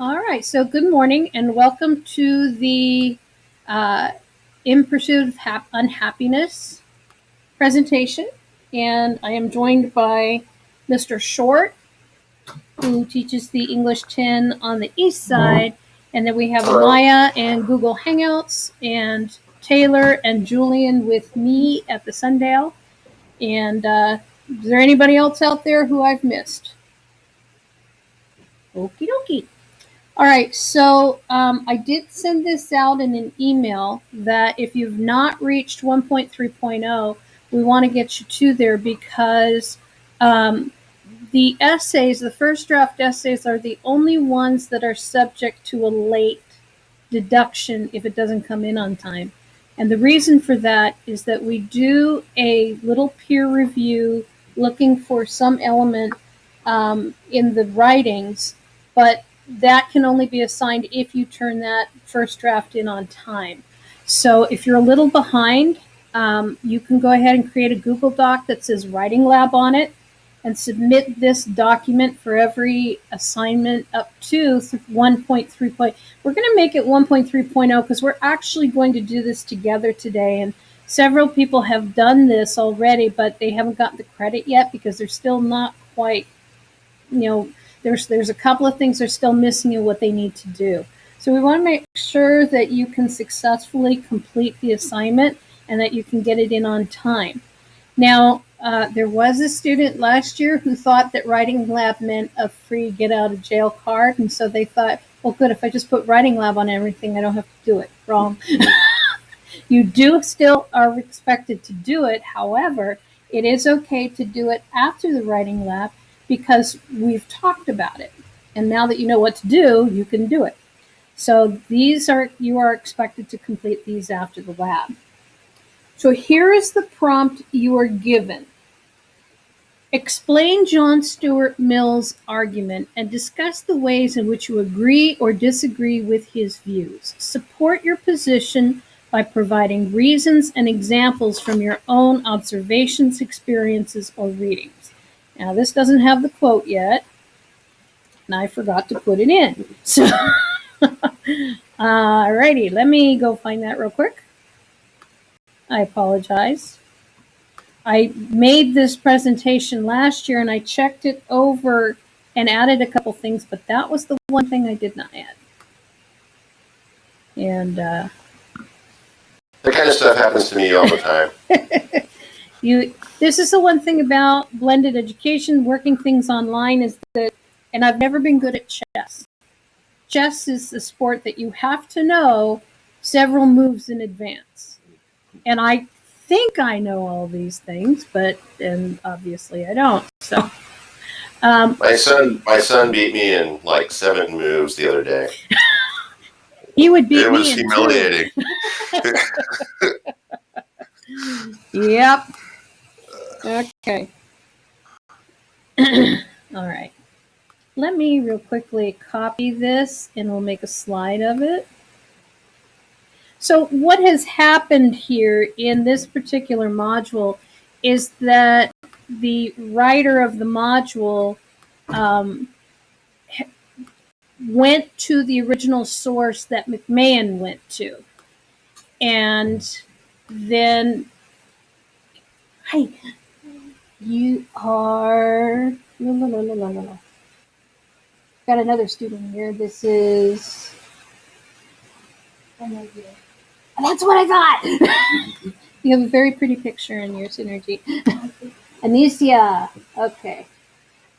All right, so good morning and welcome to the uh, In Pursuit of Unhappiness presentation. And I am joined by Mr. Short, who teaches the English 10 on the east side. And then we have Maya and Google Hangouts, and Taylor and Julian with me at the Sundale. And is there anybody else out there who I've missed? Okie dokie. All right, so I did send this out in an email that if you've not reached 1.3.0, we want to get you to there because the essays, the first draft essays, are the only ones that are subject to a late deduction if it doesn't come in on time. And the reason for that is that we do a little peer review looking for some element in the writings, but that can only be assigned if you turn that first draft in on time. So if you're a little behind, you can go ahead and create a Google Doc that says Writing Lab on it and submit this document for every assignment up to 1.3. We're going to make it 1.3.0 because we're actually going to do this together today. And several people have done this already, but they haven't gotten the credit yet because they're still not quite, there's a couple of things they're still missing in what they need to do. So we want to make sure that you can successfully complete the assignment and that you can get it in on time. Now, there was a student last year who thought that Writing Lab meant a free get out of jail card. And so they thought, well, good, if I just put Writing Lab on everything, I don't have to do it. Wrong. You do still are expected to do it. However, it is okay to do it after the Writing Lab because we've talked about it. And now that you know what to do, you can do it. So you are expected to complete these after the lab. So here is the prompt you are given. Explain John Stuart Mill's argument and discuss the ways in which you agree or disagree with his views. Support your position by providing reasons and examples from your own observations, experiences, or readings. Now, this doesn't have the quote yet, and I forgot to put it in. So, alrighty, let me go find that real quick. I apologize. I made this presentation last year, and I checked it over and added a couple things, but that was the one thing I did not add. And that kind of stuff happens to me all the time. This is the one thing about blended education, working things online, is that, and I've never been good at chess. Chess is the sport that you have to know several moves in advance. And I think I know all these things, and obviously I don't. So my son beat me in like 7 moves the other day. He would beat me. It was humiliating. Yep. Okay. All right. Let me real quickly copy this and we'll make a slide of it. So what has happened here in this particular module is that the writer of the module went to the original source that McMahon went to. And then, hi, you are, got another student here. This is, that's what I thought. You have a very pretty picture in your synergy. Anicia, okay.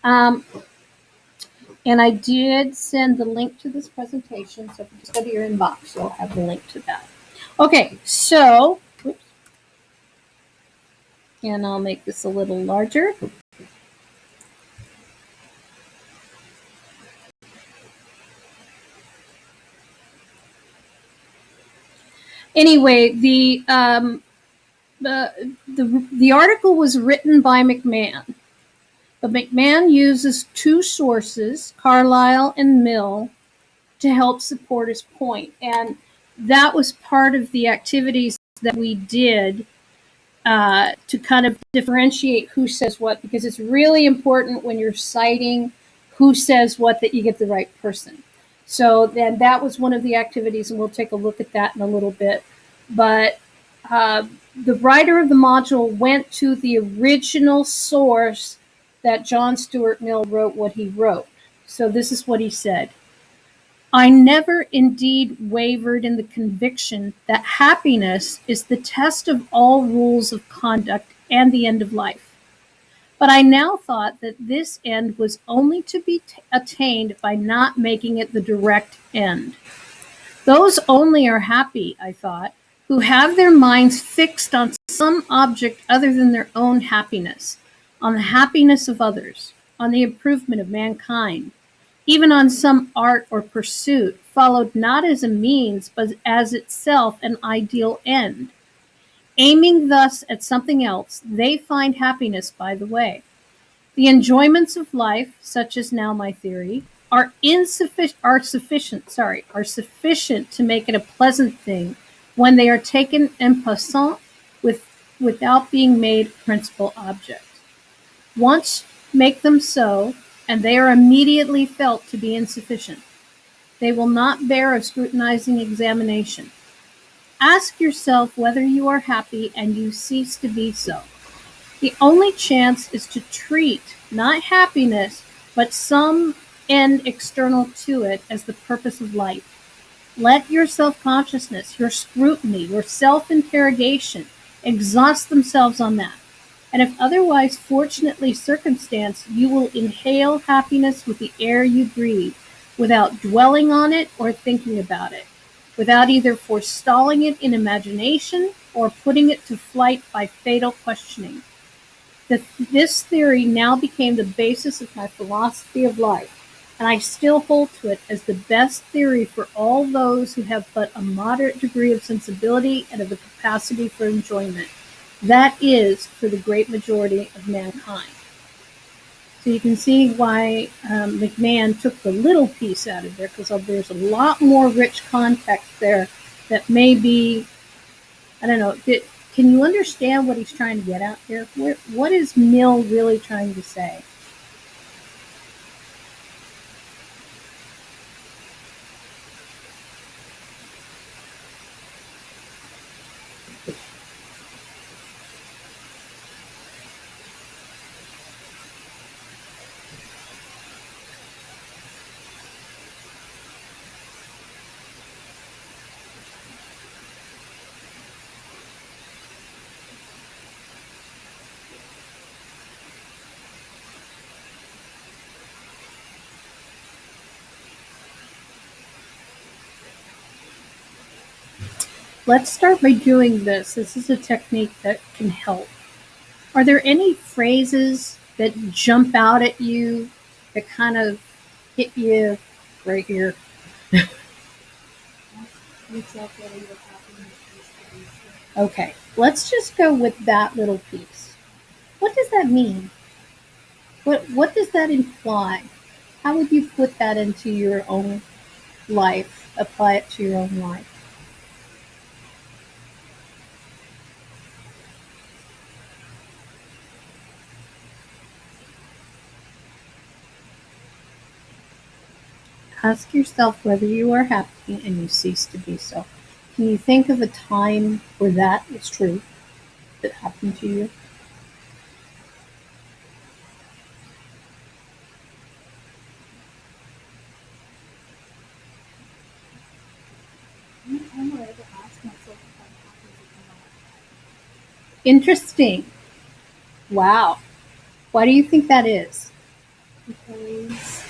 And I did send the link to this presentation, so if you just go to your inbox, you'll have the link to that. Okay, so, oops. And I'll make this a little larger. Anyway, the article was written by McMahon. But McMahon uses 2 sources, Carlyle and Mill, to help support his point. And that was part of the activities that we did to kind of differentiate who says what, because it's really important when you're citing who says what that you get the right person. So then that was one of the activities, and we'll take a look at that in a little bit. But the writer of the module went to the original source that John Stuart Mill wrote what he wrote. So this is what he said. I never indeed wavered in the conviction that happiness is the test of all rules of conduct and the end of life. But I now thought that this end was only to be attained by not making it the direct end. Those only are happy, I thought, who have their minds fixed on some object other than their own happiness, on the happiness of others, on the improvement of mankind, even on some art or pursuit, followed not as a means, but as itself an ideal end. Aiming thus at something else, they find happiness by the way. The enjoyments of life, such as now my theory, are sufficient to make it a pleasant thing when they are taken en passant without being made a principal object. Once make them so, and they are immediately felt to be insufficient. They will not bear a scrutinizing examination. Ask yourself whether you are happy and you cease to be so. The only chance is to treat not happiness, but some end external to it as the purpose of life. Let your self-consciousness, your scrutiny, your self-interrogation exhaust themselves on that. And if otherwise fortunately circumstanced, you will inhale happiness with the air you breathe, without dwelling on it or thinking about it, without either forestalling it in imagination or putting it to flight by fatal questioning. This theory now became the basis of my philosophy of life, and I still hold to it as the best theory for all those who have but a moderate degree of sensibility and of a capacity for enjoyment. That is, for the great majority of mankind. So you can see why McMahon took the little piece out of there, because there's a lot more rich context there that may be, I don't know, can you understand what he's trying to get at here? What is Mill really trying to say? Let's start by doing this. This is a technique that can help. Are there any phrases that jump out at you that kind of hit you right here? Okay, let's just go with that little piece. What does that mean? What does that imply? How would you put that into your own life, apply it to your own life? Ask yourself whether you are happy and you cease to be so. Can you think of a time where that is true, that happened to you? Interesting. Wow. Why do you think that is? Because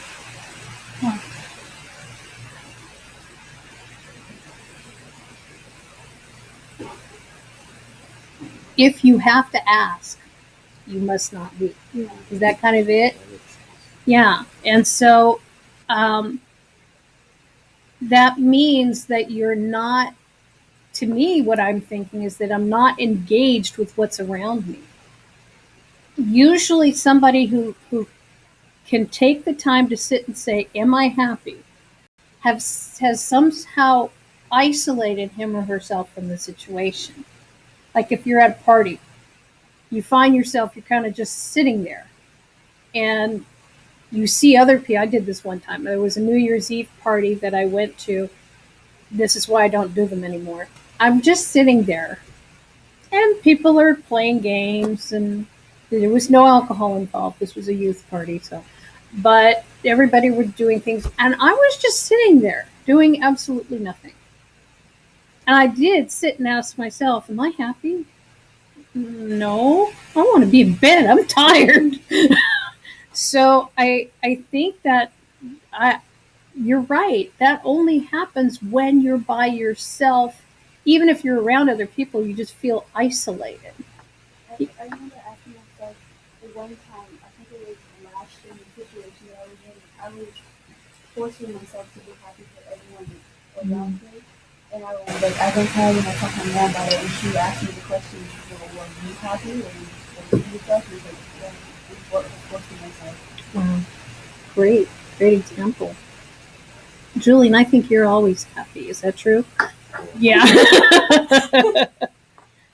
if you have to ask, you must not be. yeah, Is that kind of it? Yeah. And so that means that you're not, to me, what I'm thinking is that I'm not engaged with what's around me. Usually, somebody who can take the time to sit and say, am I happy? Has somehow isolated him or herself from the situation. Like if you're at a party, you find yourself, you're kind of just sitting there. And you see other people. I did this one time. There was a New Year's Eve party that I went to. This is why I don't do them anymore. I'm just sitting there, and people are playing games, and there was no alcohol involved. This was a youth party, so. But everybody was doing things, and I was just sitting there doing absolutely nothing. And I did sit and ask myself, am I happy? No, I want to be in bed. I'm tired. So I think that I you're right. That only happens when you're by yourself. Even if you're around other people, you just feel isolated. I remember asking myself at one time, I think it was last year in the situation that I was in, I was forcing myself to be happy for everyone around me. And I was like, I've been telling myself my mom about it, and she asked me the question, well, were you happy? Or you yourself? And I was like, well, I'm forcing myself. Wow. Great example. Julian, I think you're always happy. Is that true? Yeah.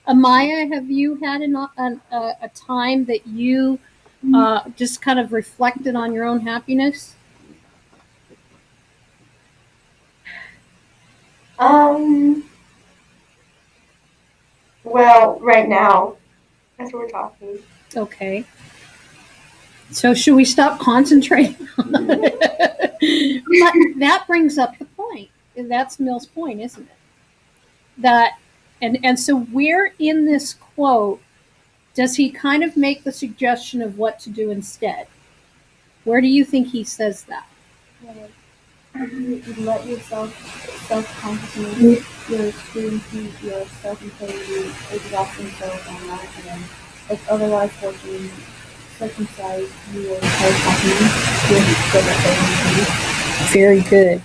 Amaya, have you had a time that you just kind of reflected on your own happiness? Well, right now, as we're talking. Okay. So should we stop concentrating on it? But that brings up the point. That's Mill's point, isn't it? That and so where in this quote does he kind of make the suggestion of what to do instead? Where do you think he says that? You let yourself self-consciousness, your experiencing your self-integrity, exhausting self online, and then if otherwise fortune circumcised, you will hold happiness. Very good.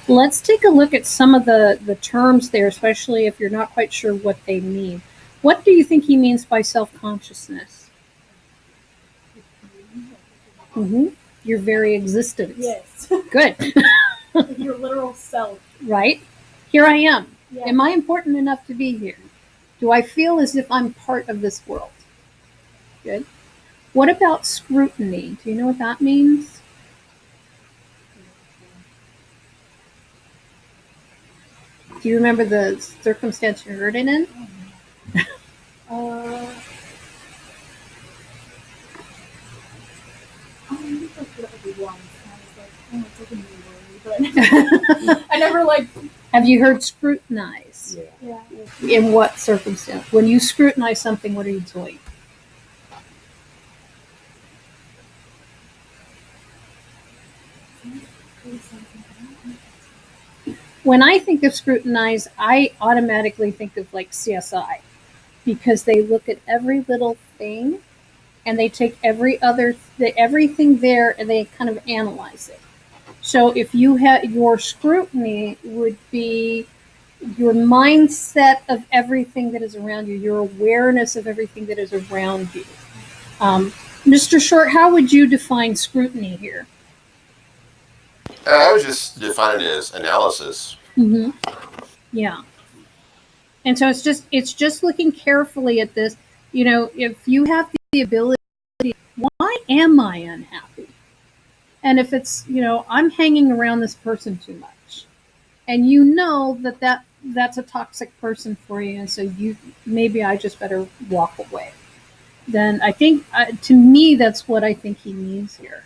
Let's take a look at some of the terms there, especially if you're not quite sure what they mean. What do you think he means by self-consciousness? Mm-hmm. Your very existence. Yes. Good. Your literal self. Right? Here I am. Yeah. Am I important enough to be here? Do I feel as if I'm part of this world? Good. What about scrutiny? Do you know what that means? Do you remember the circumstance you heard it in? I never like. Have you heard scrutinize? Yeah. In what circumstance? When you scrutinize something, what are you doing? When I think of scrutinize, I automatically think of like CSI because they look at every little thing and they take everything there and they kind of analyze it. So if you have your scrutiny would be your mindset of everything that is around you, your awareness of everything that is around you. Mr. Short, how would you define scrutiny here? I would just define it as analysis. Mm-hmm. Yeah. And so it's just looking carefully at this. You know, if you have the ability, why am I unhappy? And if it's, I'm hanging around this person too much, and you know that's a toxic person for you, and so maybe I just better walk away. Then I think, to me, that's what I think he means here.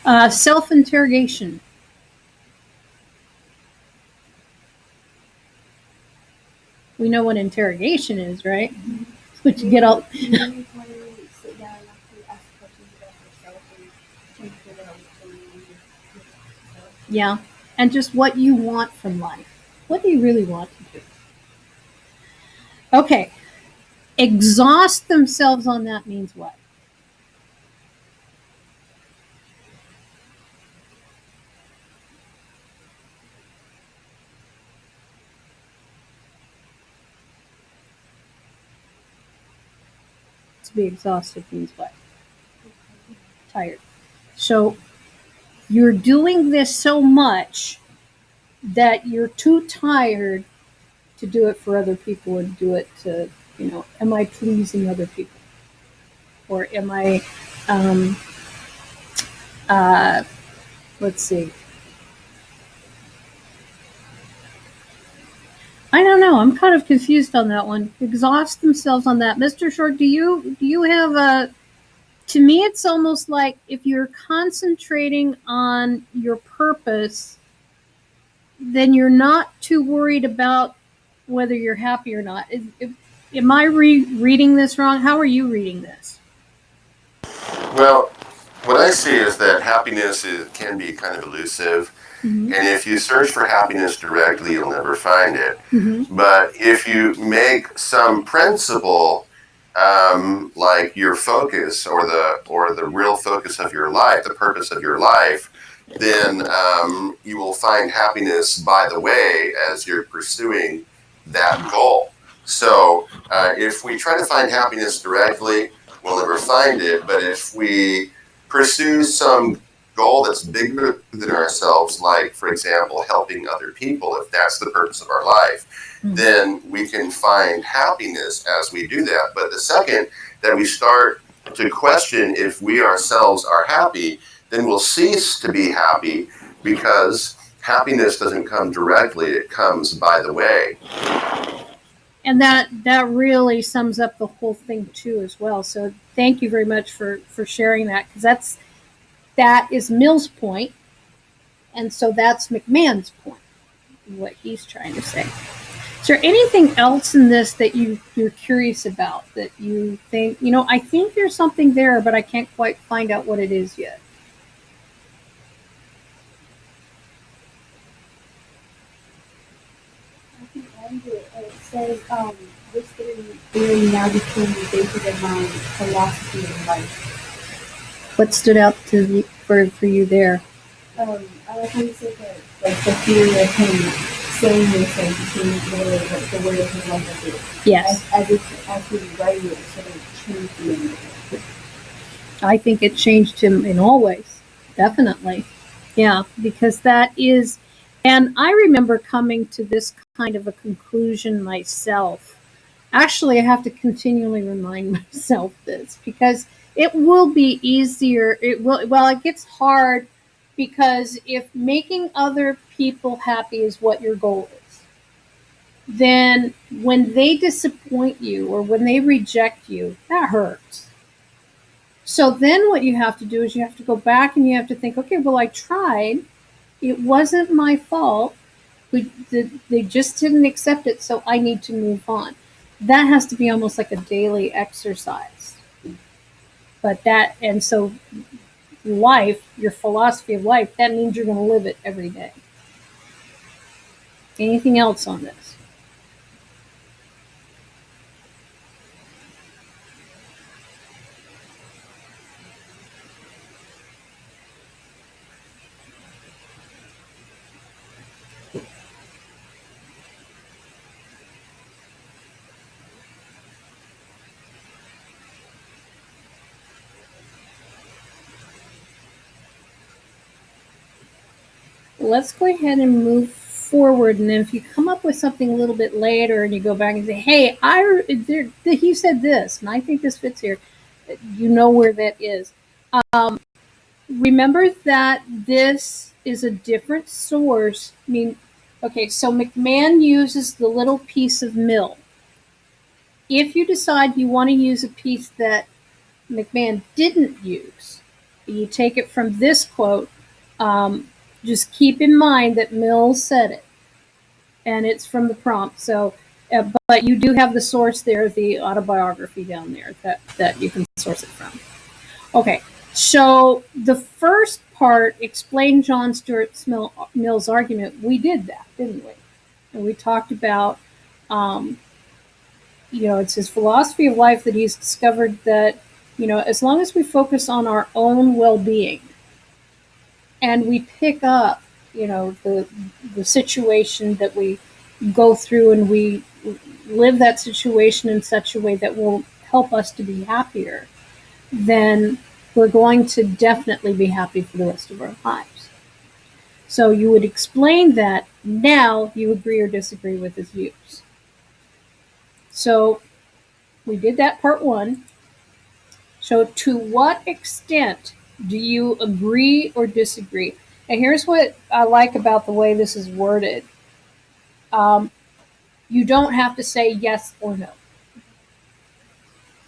Self-interrogation. We know what interrogation is, right? Mm-hmm. What you get all. Sit down and ask questions about yourself and figure out what's going on with yourself. Yeah, and just what you want from life. What do you really want to do? Okay, exhaust themselves on that means what? To be exhausted means what? Tired. So you're doing this so much that you're too tired to do it for other people and do it to, am I pleasing other people? Or am I Let's see. I don't know. I'm kind of confused on that one. Exhaust themselves on that. Mr. Short, do you have a, to me it's almost like if you're concentrating on your purpose, then you're not too worried about whether you're happy or not. Am I reading this wrong? How are you reading this? Well, what I see is that happiness can be kind of elusive. Mm-hmm. And if you search for happiness directly, you'll never find it. Mm-hmm. But if you make some principle like your focus or the real focus of your life, the purpose of your life, then you will find happiness by the way as you're pursuing that goal. So if we try to find happiness directly, we'll never find it. But if we pursue some goal that's bigger than ourselves, like, for example, helping other people, if that's the purpose of our life, then we can find happiness as we do that. But the second that we start to question if we ourselves are happy, then we'll cease to be happy because happiness doesn't come directly, it comes by the way. And that really sums up the whole thing too as well. So thank you very much for sharing that, because that is Mill's point, and so that's McMahon's point, what he's trying to say. Is there anything else in this that you're curious about, that you think, I think there's something there, but I can't quite find out what it is yet? At the end, it says, this theory now became the basis of my philosophy of life. What stood out for you there? I like how you said that, like, the theory of him saying this and became the way of his life as it. Yes. As he was writing it, so it changed him. I think it changed him in all ways. Definitely. Yeah, because that is, and I remember coming to this kind of a conclusion myself. Actually, I have to continually remind myself this, because it will be easier. It gets hard, because if making other people happy is what your goal is, then when they disappoint you or when they reject you, that hurts. So then what you have to do is you have to go back and you have to think, okay, well, I tried. It wasn't my fault. They just didn't accept it, so I need to move on. That has to be almost like a daily exercise. And so life, your philosophy of life, that means you're going to live it every day. Anything else on this? Let's go ahead and move forward, and then if you come up with something a little bit later and you go back and say, hey, he said this and I think this fits here, you know where that is. Remember that this is a different source. I mean, okay, so McMahon uses the little piece of Mill. If you decide you want to use a piece that McMahon didn't use, you take it from this quote. Just keep in mind that Mill said it, and it's from the prompt. So, but you do have the source there, the autobiography down there that you can source it from. Okay, so the first part explained John Stuart Mill's argument. We did that, didn't we? And we talked about, it's his philosophy of life that he's discovered that, as long as we focus on our own well-being and we pick up, the situation that we go through, and we live that situation in such a way that will help us to be happier, then we're going to definitely be happy for the rest of our lives. So you would explain that. Now you agree or disagree with his views. So we did that part one. So to what extent Do you agree or disagree? And here's what I like about the way this is worded. Um, you don't have to say yes or no.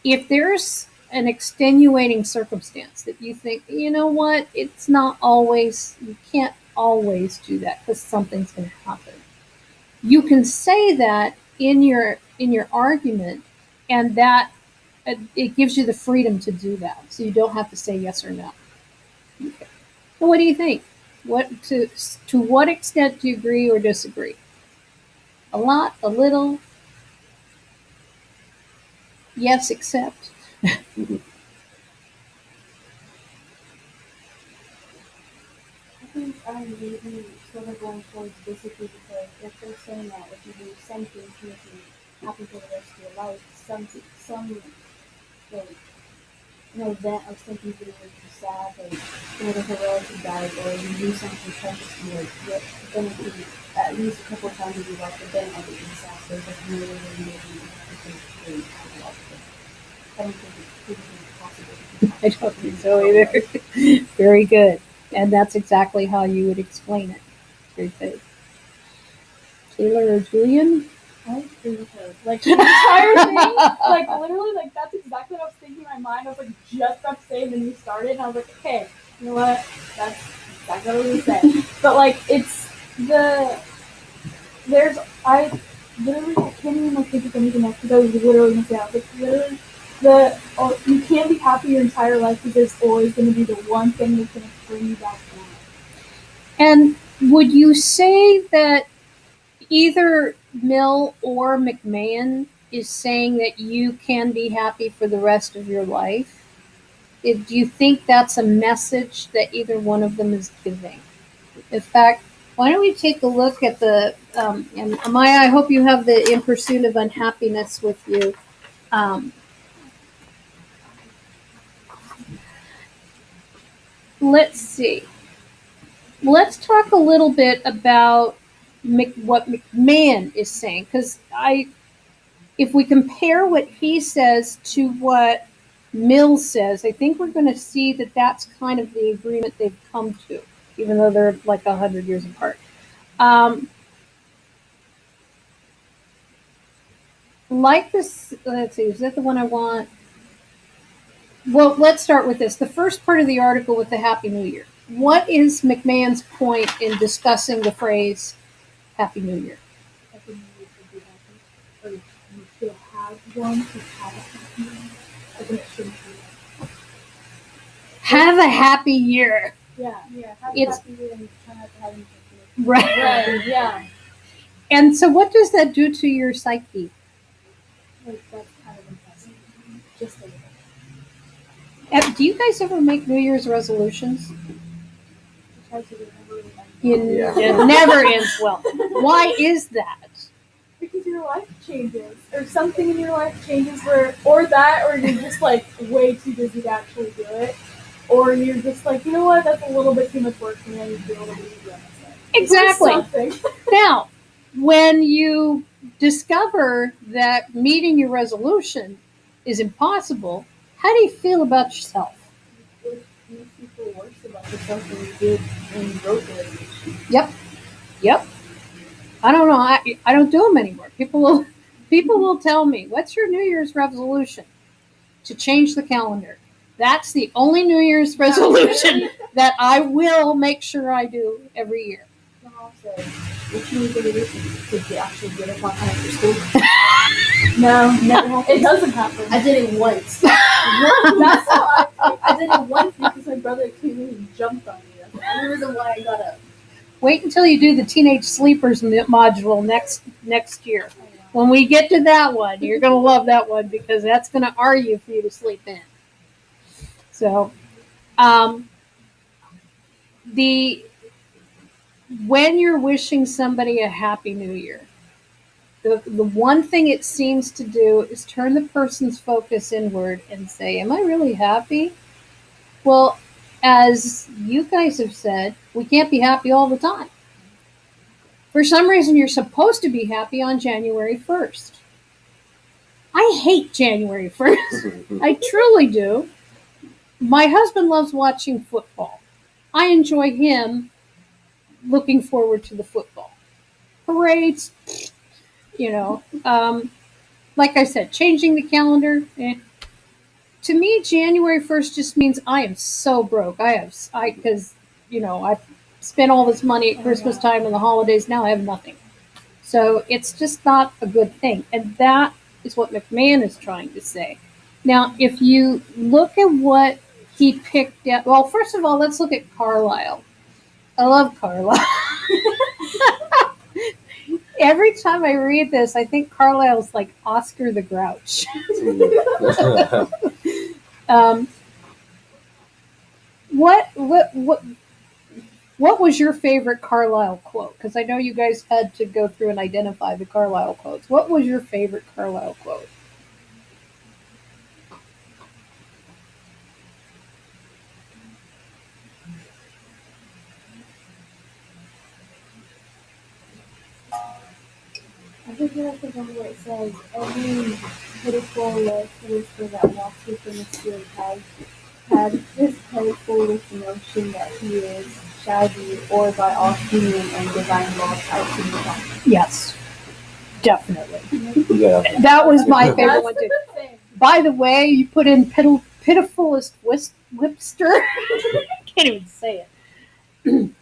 If there's an extenuating circumstance that you think, you know what, it's not always, you can't always do that because something's going to happen. You can say that in your argument, and that it gives you the freedom to do that. So you don't have to say yes or no. Okay. So what do you think? To what extent do you agree or disagree? A lot, a little, yes, except. I think I'm maybe sort of going towards basically because if they're saying that if you do some things to make you happy for the rest of your life, like event or something to make you sad, like if a relative died or you do something precious to you, like then it could be at least a couple of times in your life, but then it be sad. So it's like no way to make you really have a lot of things. I don't think it's physically possible. I don't think so either. Very good. And that's exactly how you would explain it. Very good. Taylor or Julian? I agree with her. Like the entire thing, like literally, like that's exactly what I was thinking in my mind. I was like just about to say, and then you started, and I was like, okay, you know what? That's exactly what I was gonna say. But like, it's I literally I can't even like think of anything else because I was literally gonna say, I was like literally you can't be happy your entire life because there's always gonna be the one thing that's gonna bring you back down. And would you say that either Mill or McMahon is saying that you can be happy for the rest of your life? Do you think that's a message that either one of them is giving? In fact, why don't we take a look at and Maya, I hope you have the In Pursuit of Unhappiness with you. Um, let's see. Let's talk a little bit about what McMahon is saying, because if we compare what he says to what Mills says, I think we're going to see that that's kind of the agreement they've come to, even though they're like 100 years apart. Um, like this, let's see, is that the one I want? Well, let's start with this. The first part of the article with the Happy New Year. What is McMahon's point in discussing the phrase Happy New Year? I think you should be happy, or you should have one to have a happy one. I think it shouldn't be. Have a happy year. Yeah. Have It's- a happy year and try not to have anything. Right. Right. Yeah. And so, what does that do to your psyche? Like that's kind of impressive. Just a little. Do you guys ever make New Year's resolutions? Try to remember It never ends well. Why is that? because your life changes, or something in your life changes, or you're just like way too busy to actually do it, or you're just like, you know what, that's a little bit too much work for me. I need to be able to do it. Exactly. Now, when you discover that meeting your resolution is impossible, how do you feel about yourself? It makes you feel worse about yourself than you did when you wrote the resolution. Yep. I don't know. I don't do them anymore. People will tell me, "What's your New Year's resolution?" To change the calendar. That's the only New Year's resolution that I will make sure I do every year. My mom said, "What you need to do to actually get up on time for school." No, never happened. It doesn't happen. I did it once. That's how I did it once because my brother came in and jumped on me. That's the only reason why I got up. Wait until you do the Teenage Sleepers module next year. When we get to that one, you're going to love that one because that's going to argue for you to sleep in. So, when you're wishing somebody a happy new year, the one thing it seems to do is turn the person's focus inward and say, am I really happy? Well, as you guys have said, we can't be happy all the time. For some reason, you're supposed to be happy on January 1st. I hate January 1st. I truly do. My husband loves watching football. I enjoy him looking forward to the football. Parades, you know. Like I said, changing the calendar. To me, January 1st just means I am so broke. Because, I spent all this money at Christmas time and the holidays. Now I have nothing. So it's just not a good thing. And that is what McMahon is trying to say. Now, if you look at what he picked out, well, first of all, let's look at Carlisle. I love Carlisle. Every time I read this, I think Carlisle's like Oscar the Grouch. um, what was your favorite Carlisle quote? Because I know you guys had to go through and identify the Carlisle quotes. What was your favorite Carlisle quote? I think that's the one where it says, every pitiful whisper that walks within the spirit had this head full with the notion that he is, shall be, or by all human and divine laws out to be. Yes, definitely. Yeah. That was my favorite one too. the thing. By the way, you put in pitifulest whipster. Can't even say it.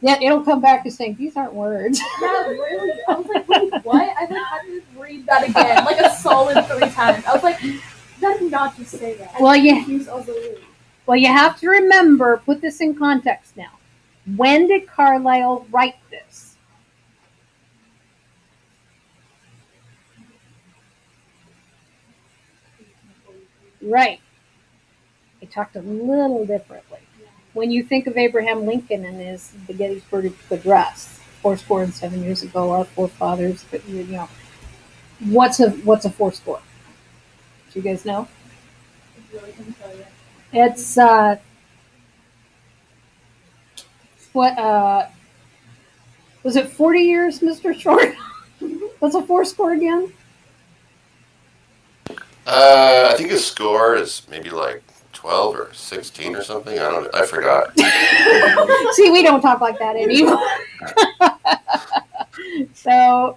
Yeah, it'll come back to saying these aren't words. Yeah, really. I was like, wait, what? I like had to read that again, like a solid 3 times. I was like, that did not just say that. Well, yeah. Confused all the way. Well, you have to remember, put this in context now. When did Carlisle write this? Right. He talked a little differently. When you think of Abraham Lincoln and the Gettysburg Address, 7 years ago, our forefathers, what's a fourscore? Do you guys know? I really couldn't tell you. It's what was it 40 years, Mr. Short? What's a fourscore again? I think his score is maybe like 12 or 16 or something. I forgot. See, we don't talk like that anymore. So,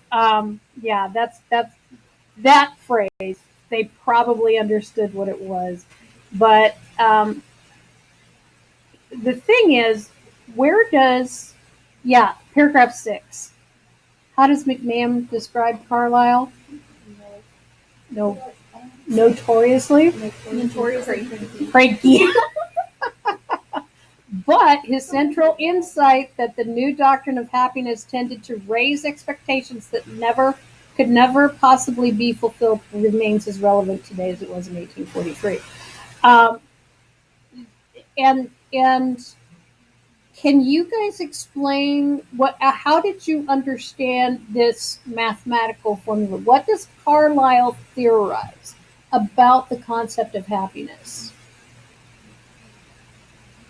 yeah, that's that phrase. They probably understood what it was, but the thing is, paragraph 6. How does McMahon describe Carlisle? No, notoriously cranky. But his central insight that the new doctrine of happiness tended to raise expectations that could never possibly be fulfilled remains as relevant today as it was in 1843. And can you guys explain how did you understand this mathematical formula? What does Carlisle theorize about the concept of happiness?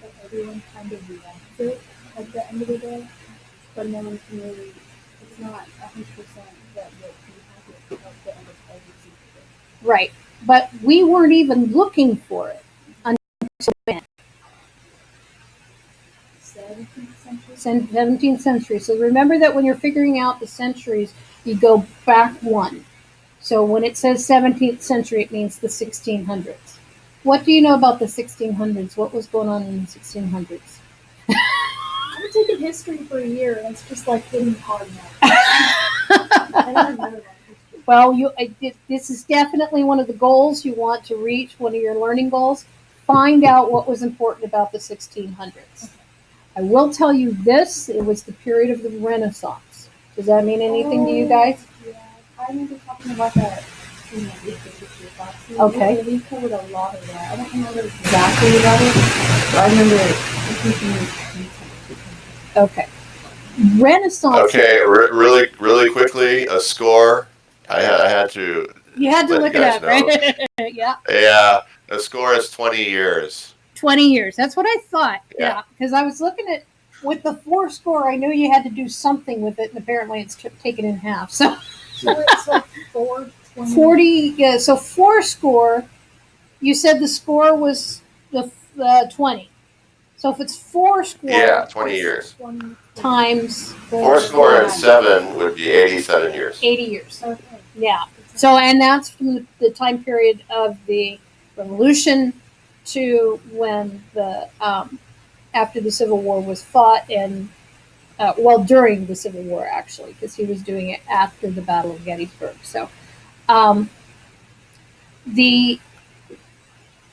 That everyone kind of wants it at the end of the day, but no one can really, it's not 100% that you'll be happy at the end of every single day. Right. But we weren't even looking for it until when? 17th century? 17th century. So remember that when you're figuring out the centuries, you go back one. So when it says 17th century, it means the 1600s. What do you know about the 1600s? What was going on in the 1600s? I've taken history for a year, and it's just like hitting hard now. I don't remember that history. Well, this is definitely one of the goals you want to reach, one of your learning goals. Find out what was important about the 1600s. I will tell you this, it was the period of the Renaissance. Does that mean anything to you guys? Yeah, I remember talking about that in my history class. Okay. We covered a lot of that. I don't remember exactly about it, but I remember thinking. Okay. Renaissance. Okay, really quickly, a score. I had to. You had to look it up, right? Yeah. Yeah, the score is 20 years. 20 years. That's what I thought. Yeah. Because I was looking at, with the fourscore, I knew you had to do something with it, and apparently it's taken in half. So it's like 420. 40, yeah, so fourscore, you said the score was 20. So if it's 4 score, Yeah, 20 years. Times 4 score and 7 would be 87 years. 80 years. Okay. Yeah. So, and that's from the time period of the Revolution to when the after the Civil War was fought, and during the Civil War actually, because he was doing it after the Battle of Gettysburg. So, um, the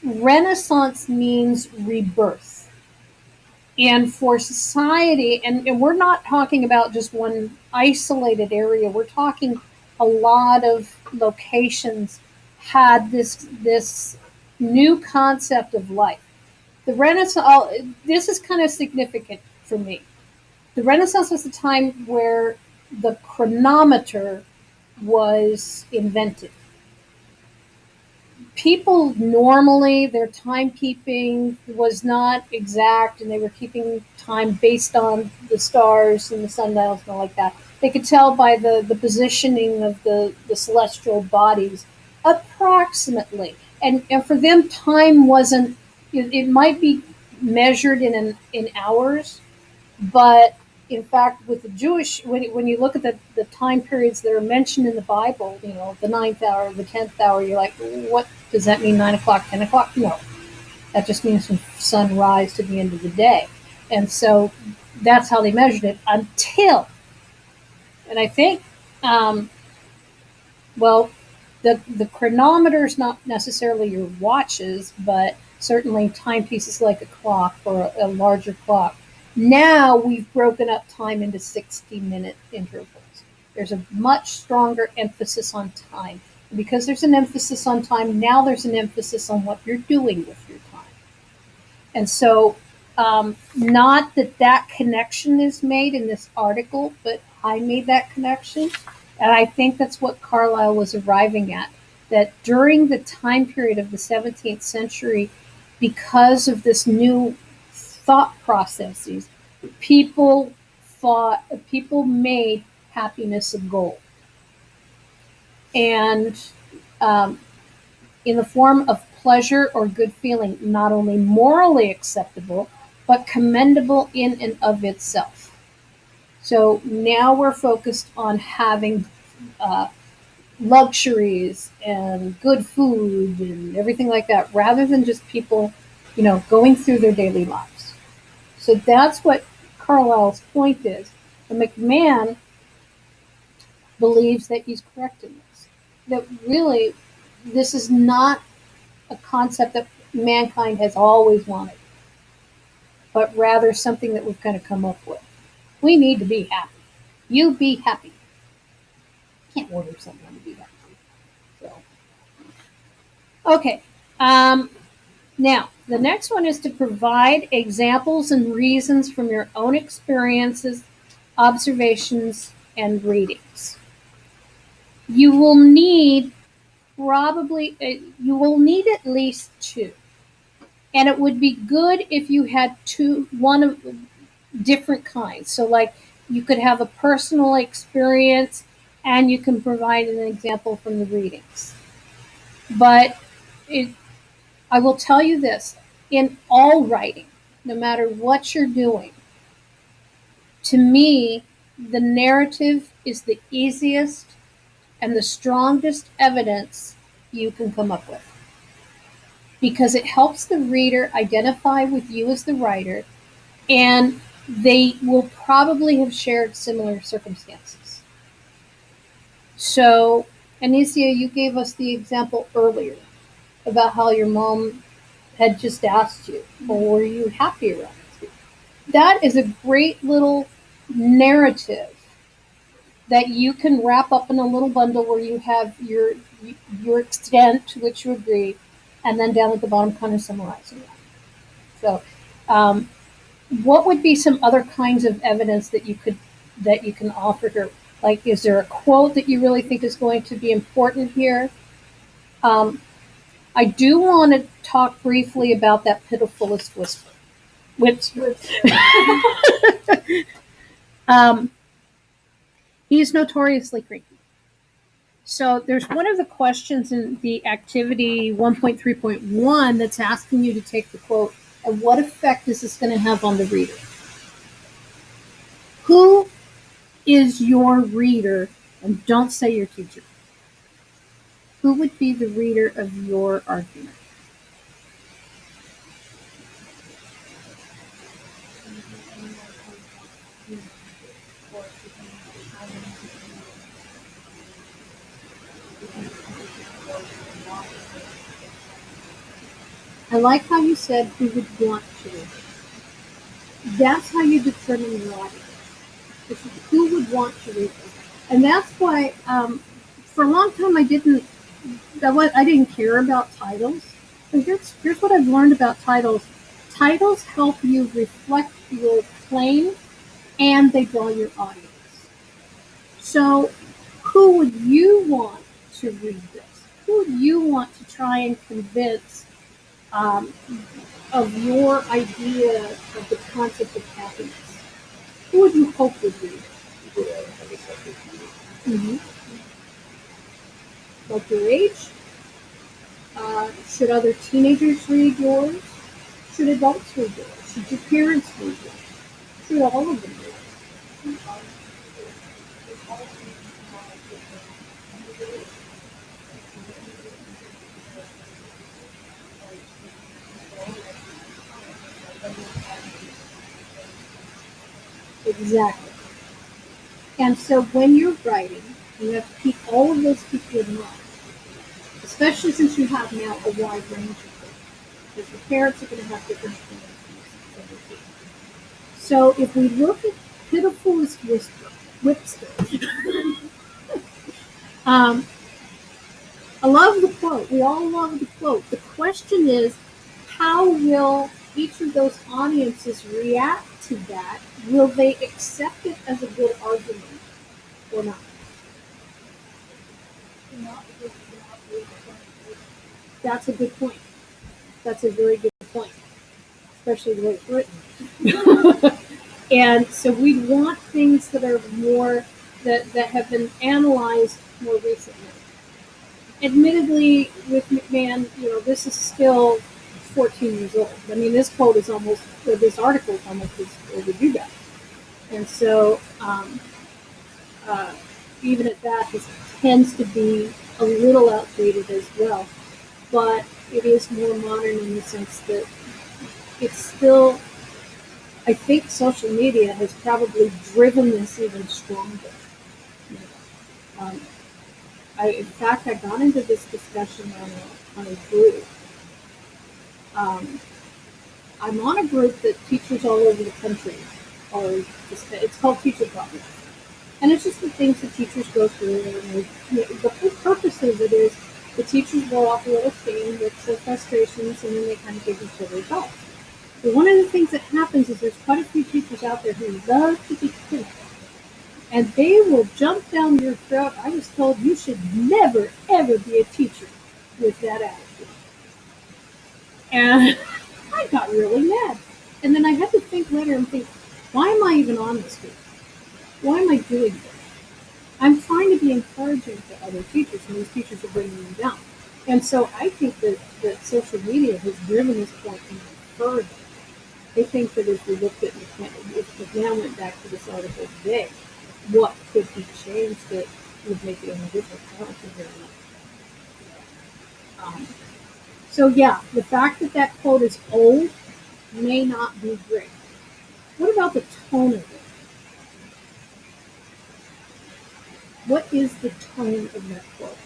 Renaissance means rebirth. And for society, and we're not talking about just one isolated area, we're talking a lot of locations had this new concept of life. The Renaissance, this is kind of significant for me. The Renaissance was the time where the chronometer was invented. People normally, their timekeeping was not exact, and they were keeping time based on the stars and the sundials and all like that. They could tell by the positioning of the celestial bodies approximately. And for them, time wasn't, it might be measured in hours, but in fact, with the Jewish, when you look at the time periods that are mentioned in the Bible, the ninth hour, the 10th hour, you're like, what does that mean? 9 o'clock, 10 o'clock? No, that just means from sunrise to the end of the day. And so that's how they measured it until, and I think, um, well, the chronometers, not necessarily your watches, but certainly timepieces like a clock or a larger clock. Now we've broken up time into 60-minute intervals. There's a much stronger emphasis on time. And because there's an emphasis on time, now there's an emphasis on what you're doing with your time. And so, not that connection is made in this article, but I made that connection. And I think that's what Carlyle was arriving at. That during the time period of the 17th century, because of this new thought processes, people people made happiness a goal. And um, in the form of pleasure or good feeling, not only morally acceptable, but commendable in and of itself. So now we're focused on having uh, luxuries and good food and everything like that, rather than just people, going through their daily lives. So that's what Carlyle's point is. And McMahon believes that he's correct in this. That really, this is not a concept that mankind has always wanted, but rather something that we've kind of come up with. We need to be happy. You be happy. You can't order someone to be happy. So, okay. Now, the next one is to provide examples and reasons from your own experiences, observations, and readings. You will need at least two. And it would be good if you had one of different kinds. So, like, you could have a personal experience and you can provide an example from the readings. But I will tell you this, in all writing, no matter what you're doing, to me, the narrative is the easiest and the strongest evidence you can come up with, because it helps the reader identify with you as the writer, and they will probably have shared similar circumstances. So, Anicia, you gave us the example earlier about how your mom had just asked you, well, were you happy around it? That is a great little narrative that you can wrap up in a little bundle where you have your extent to which you agree, and then down at the bottom kind of summarizing that. So, what would be some other kinds of evidence that you can offer her? Like, is there a quote that you really think is going to be important here? I do want to talk briefly about that pitifulest whisper. um, he's notoriously creepy. So there's one of the questions in the activity 1.3.1 that's asking you to take the quote And what effect is this going to have on the reader? Who is your reader? And don't say your teacher. Who would be the reader of your argument? I like how you said who would want to read it. That's how you determine your audience. Who would want to read this? And that's why, for a long time, I didn't care about titles. But here's what I've learned about titles. Titles help you reflect your claim, and they draw your audience. So, who would you want to read this? Who would you want to try and convince um, of your idea of the concept of happiness? Who would you hope would read it? Mm-hmm. Like your age? Should other teenagers read yours? Should adults read yours? Should your parents read yours? Should all of them read it? Exactly. And so when you're writing, you have to keep all of those people in mind, especially since you have now a wide range of things. Because the parents are going to have different opinions. So if we look at Pitifulest Whipster, um, I love the quote. We all love the quote. The question is, how will each of those audiences react to that? Will they accept it as a good argument or not? That's a good point. That's a very good point, especially the way it's written. And so we want things that are more that have been analyzed more recently. Admittedly, with McMahon, this is still 14 years old. I mean, this quote is almost, or this article is almost as old as you guys. And so, uh, even at that, this tends to be a little outdated as well. But it is more modern in the sense that it's still, I think social media has probably driven this even stronger. Um, in fact, I got into this discussion on a group. Um, I'm on a group that teachers all over the country are. It's called Teacher Problems, and it's just the things that teachers go through. And the whole purpose of it is the teachers go off a little steam with their frustrations, and then they kind of give each other advice. But one of the things that happens is there's quite a few teachers out there who love to be critical. And they will jump down your throat. I was told you should never, ever be a teacher with that attitude. And I got really mad. And then I had to think later and think, why am I even on this group? Why am I doing this? I'm trying to be encouraging to other teachers, and these teachers are bringing them down. And so I think that social media has driven this point even further. I think that if we looked at McMahon, if McMahon went back to this article today, what could be changed that would make it any different? I don't think very much. So yeah, the fact that quote is old may not be great. What about the tone of it? What is the tone of that quote?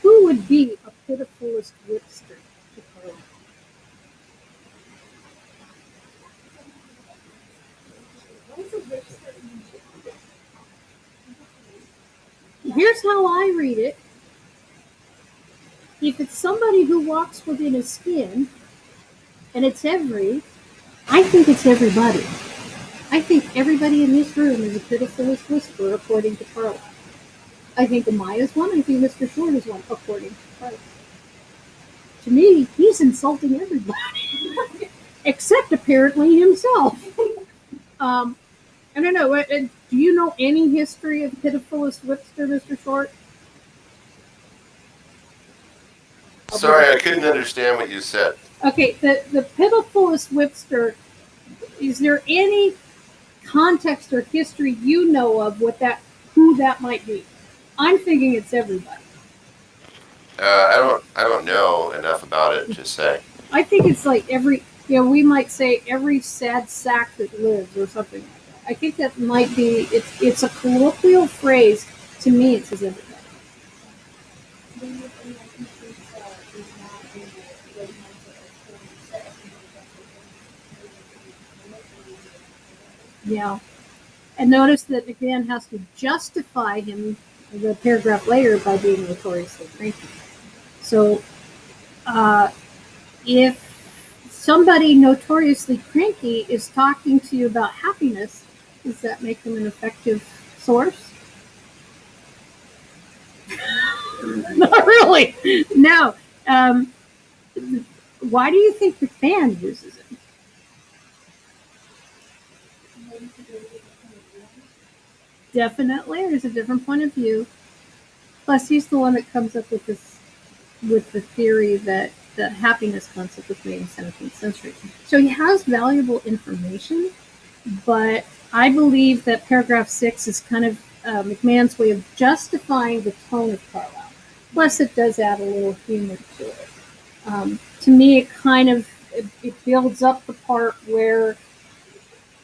Who would be a pitifulest whipster to Carla? Here's how I read it. If it's somebody who walks within his skin, and I think it's everybody. I think everybody in this room is a pitifulest whisperer, according to Carla. I think Amaya's one. I think Mr. Short is one, according to her. To me, he's insulting everybody, except apparently himself. I don't know. Do you know any history of Pitifulest Whipster, Mr. Short? Sorry, I couldn't understand what you said. Okay, the Pitifulest Whipster, is there any context or history you know of who that might be? I'm thinking it's everybody. I don't know enough about it to say. I think it's like we might say every sad sack that lives or something like that. I think that might be, it's a colloquial phrase. To me, it says everybody. Maybe if anyone who thinks is not in the right mindset of feeling upset, I think that's okay. Yeah. And notice that McMahon has to justify him the paragraph later by being notoriously cranky. So if somebody notoriously cranky is talking to you about happiness, does that make them an effective source? Not really. No. Why do you think McMahon uses it? Definitely, there's a different point of view. Plus, he's the one that comes up with the theory that the happiness concept was made in the 17th century. So he has valuable information, but I believe that paragraph 6 is kind of McMahon's way of justifying the tone of Carlyle. Plus, it does add a little humor to it. To me, it builds up the part where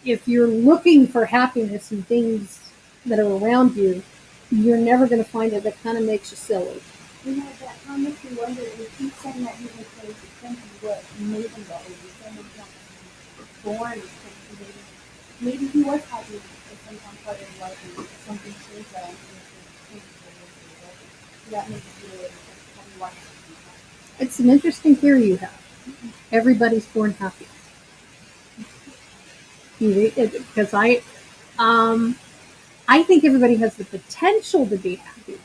if you're looking for happiness in things that are around you, you're never going to find it. That kind of makes you silly. You know, that makes me wonder, if he's saying that he's notorious cranky, what made him that way? He's saying he's not born cranky. Maybe he was happy at some part of his life and something changed that and he was cranky. That makes me feel like probably why he's happy. It's an interesting theory you have. Everybody's born happy. Because I think everybody has the potential to be happy.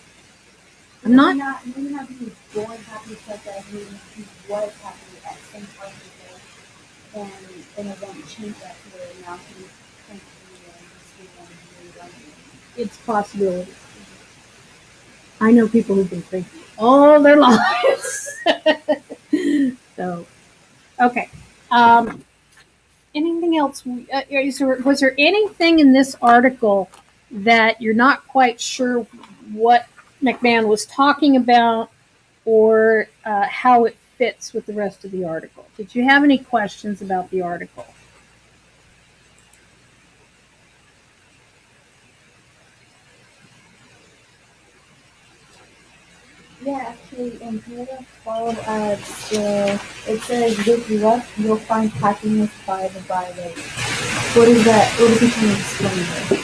Maybe not being born happy, such as maybe he was happy at some part of his life, and an event changed that to where now he's cranky and he's really running. It's a possibility. I know people who've been cranky all their lives. So, okay. Anything else? Was there anything in this article that you're not quite sure what McMahon was talking about or how it fits with the rest of the article? Did you have any questions about the article? Yeah, actually, in paragraph 12, it says, with luck, you'll find happiness by the byway. What is that? What is he trying to explain there?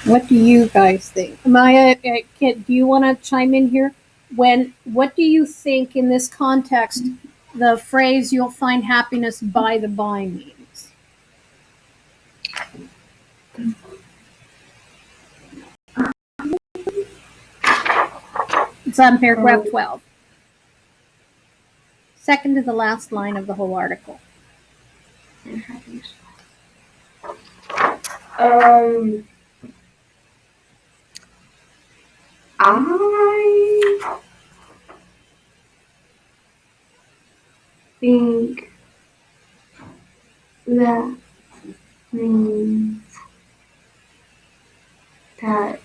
What do you guys think? Maya, do you want to chime in here? What do you think in this context the phrase "you'll find happiness by the by" means? It's on paragraph 12. Second to the last line of the whole article. I think that means that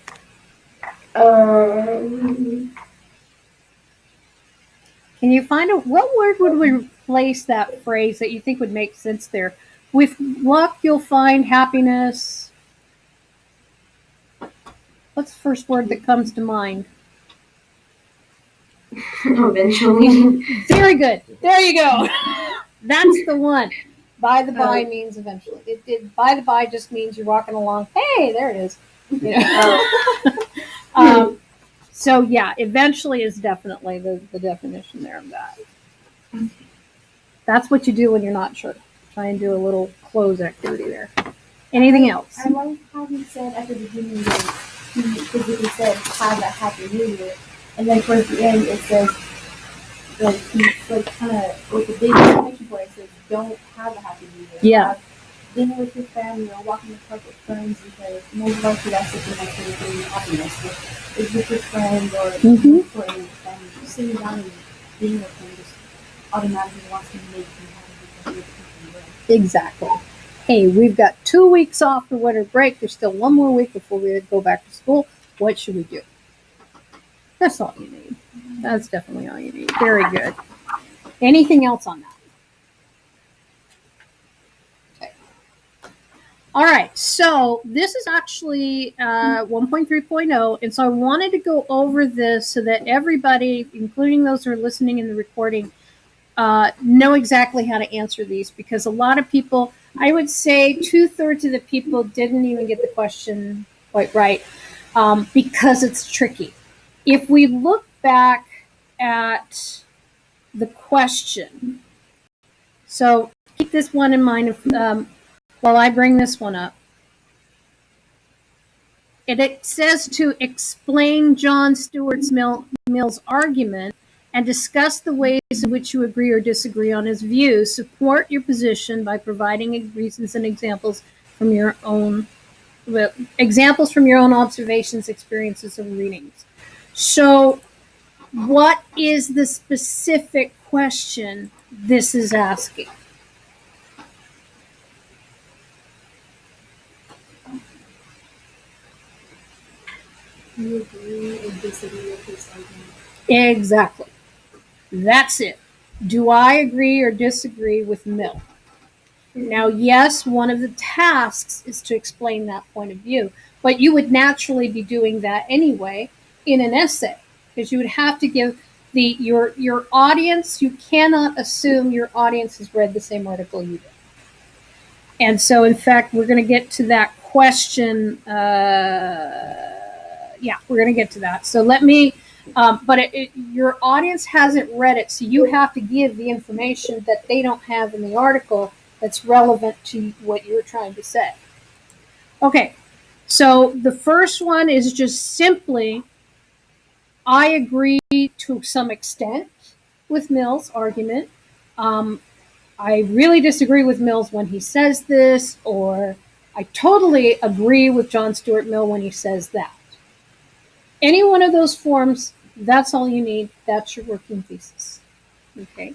Can you find what word would replace that phrase that you think would make sense there? With luck, you'll find happiness. What's the first word that comes to mind? eventually. Very good. There you go. That's the one. By the by means eventually. By the by just means you're walking along. Hey, there it is. You know? So yeah, eventually is definitely the definition there of that. That's what you do when you're not sure. Try and do a little close activity there. Anything else? I like how he said at the beginning that he physically said, "Have a happy New Year," and then towards the end it says, like he's like kind of with the big exclamation point, it says, "Don't have a happy New Year." Yeah. Have dinner with your family or walk in the park with friends, because most likely that's something that's going to bring you happiness. Like, is with your friends or Mhm. for your family. Just sitting down and being with them just automatically wants to make you happy because you're the people you love. Exactly. Hey, we've got 2 weeks off for winter break. There's still one more week before we go back to school. What should we do? That's all you need. That's definitely all you need. Very good. Anything else on that? Okay. All right. So this is actually 1.3.0. And so I wanted to go over this so that everybody, including those who are listening in the recording, know exactly how to answer these, because a lot of people, I would say 2/3 of the people didn't even get the question quite right, because it's tricky. If we look back at the question, so keep this one in mind while I bring this one up. It says to explain John Stuart Mill's argument and discuss the ways in which you agree or disagree on his views. Support your position by providing reasons and examples from your own observations, experiences, and readings. So, what is the specific question this is asking? Do you agree or disagree with this argument? Exactly. That's it. Do I agree or disagree with Mill? Now, yes, one of the tasks is to explain that point of view, but you would naturally be doing that anyway in an essay, because you would have to give your audience. You cannot assume your audience has read the same article you did, and so in fact, we're going to get to that question. Yeah, we're going to get to that. So let me. But your audience hasn't read it, so you have to give the information that they don't have in the article that's relevant to what you're trying to say. Okay, so the first one is just simply, I agree to some extent with Mill's argument. I really disagree with Mills when he says this, or I totally agree with John Stuart Mill when he says that. Any one of those forms, that's all you need. That's your working thesis. Okay.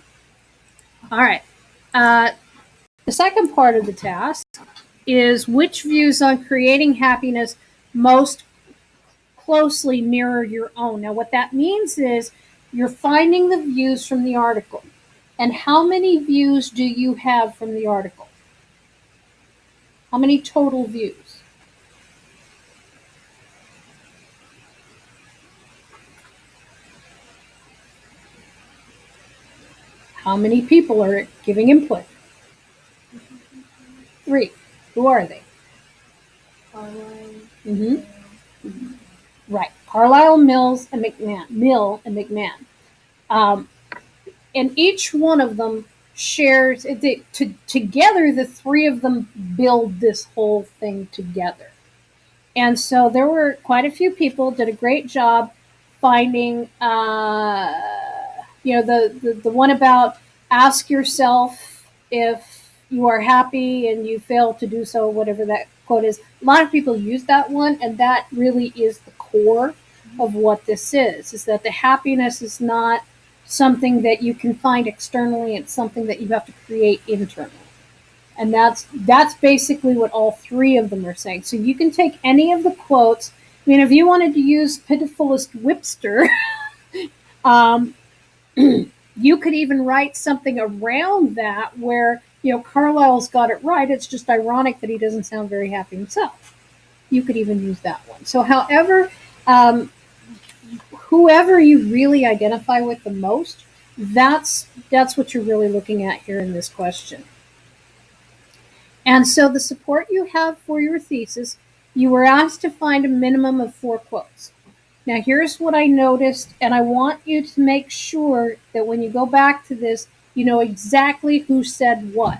All right. The second part of the task is which views on creating happiness most closely mirror your own. Now, what that means is you're finding the views from the article. And how many views do you have from the article? How many total views? How many people are giving input? 3. Who are they? Mm-hmm. Right. Carlisle, Mills, and McMahon. Mill and McMahon. And each one of them shares, together, the three of them build this whole thing together. And so there were quite a few people did a great job finding, the one about ask yourself if you are happy and you fail to do so, whatever that quote is. A lot of people use that one, and that really is the core of what this is that the happiness is not something that you can find externally, it's something that you have to create internally. And that's basically what all three of them are saying. So you can take any of the quotes. I mean, if you wanted to use pitifulest whipster, you could even write something around that where, Carlisle's got it right. It's just ironic that he doesn't sound very happy himself. You could even use that one. So however, whoever you really identify with the most, that's what you're really looking at here in this question. And so the support you have for your thesis, you were asked to find a minimum of 4 quotes. Now, here's what I noticed, and I want you to make sure that when you go back to this, you know exactly who said what.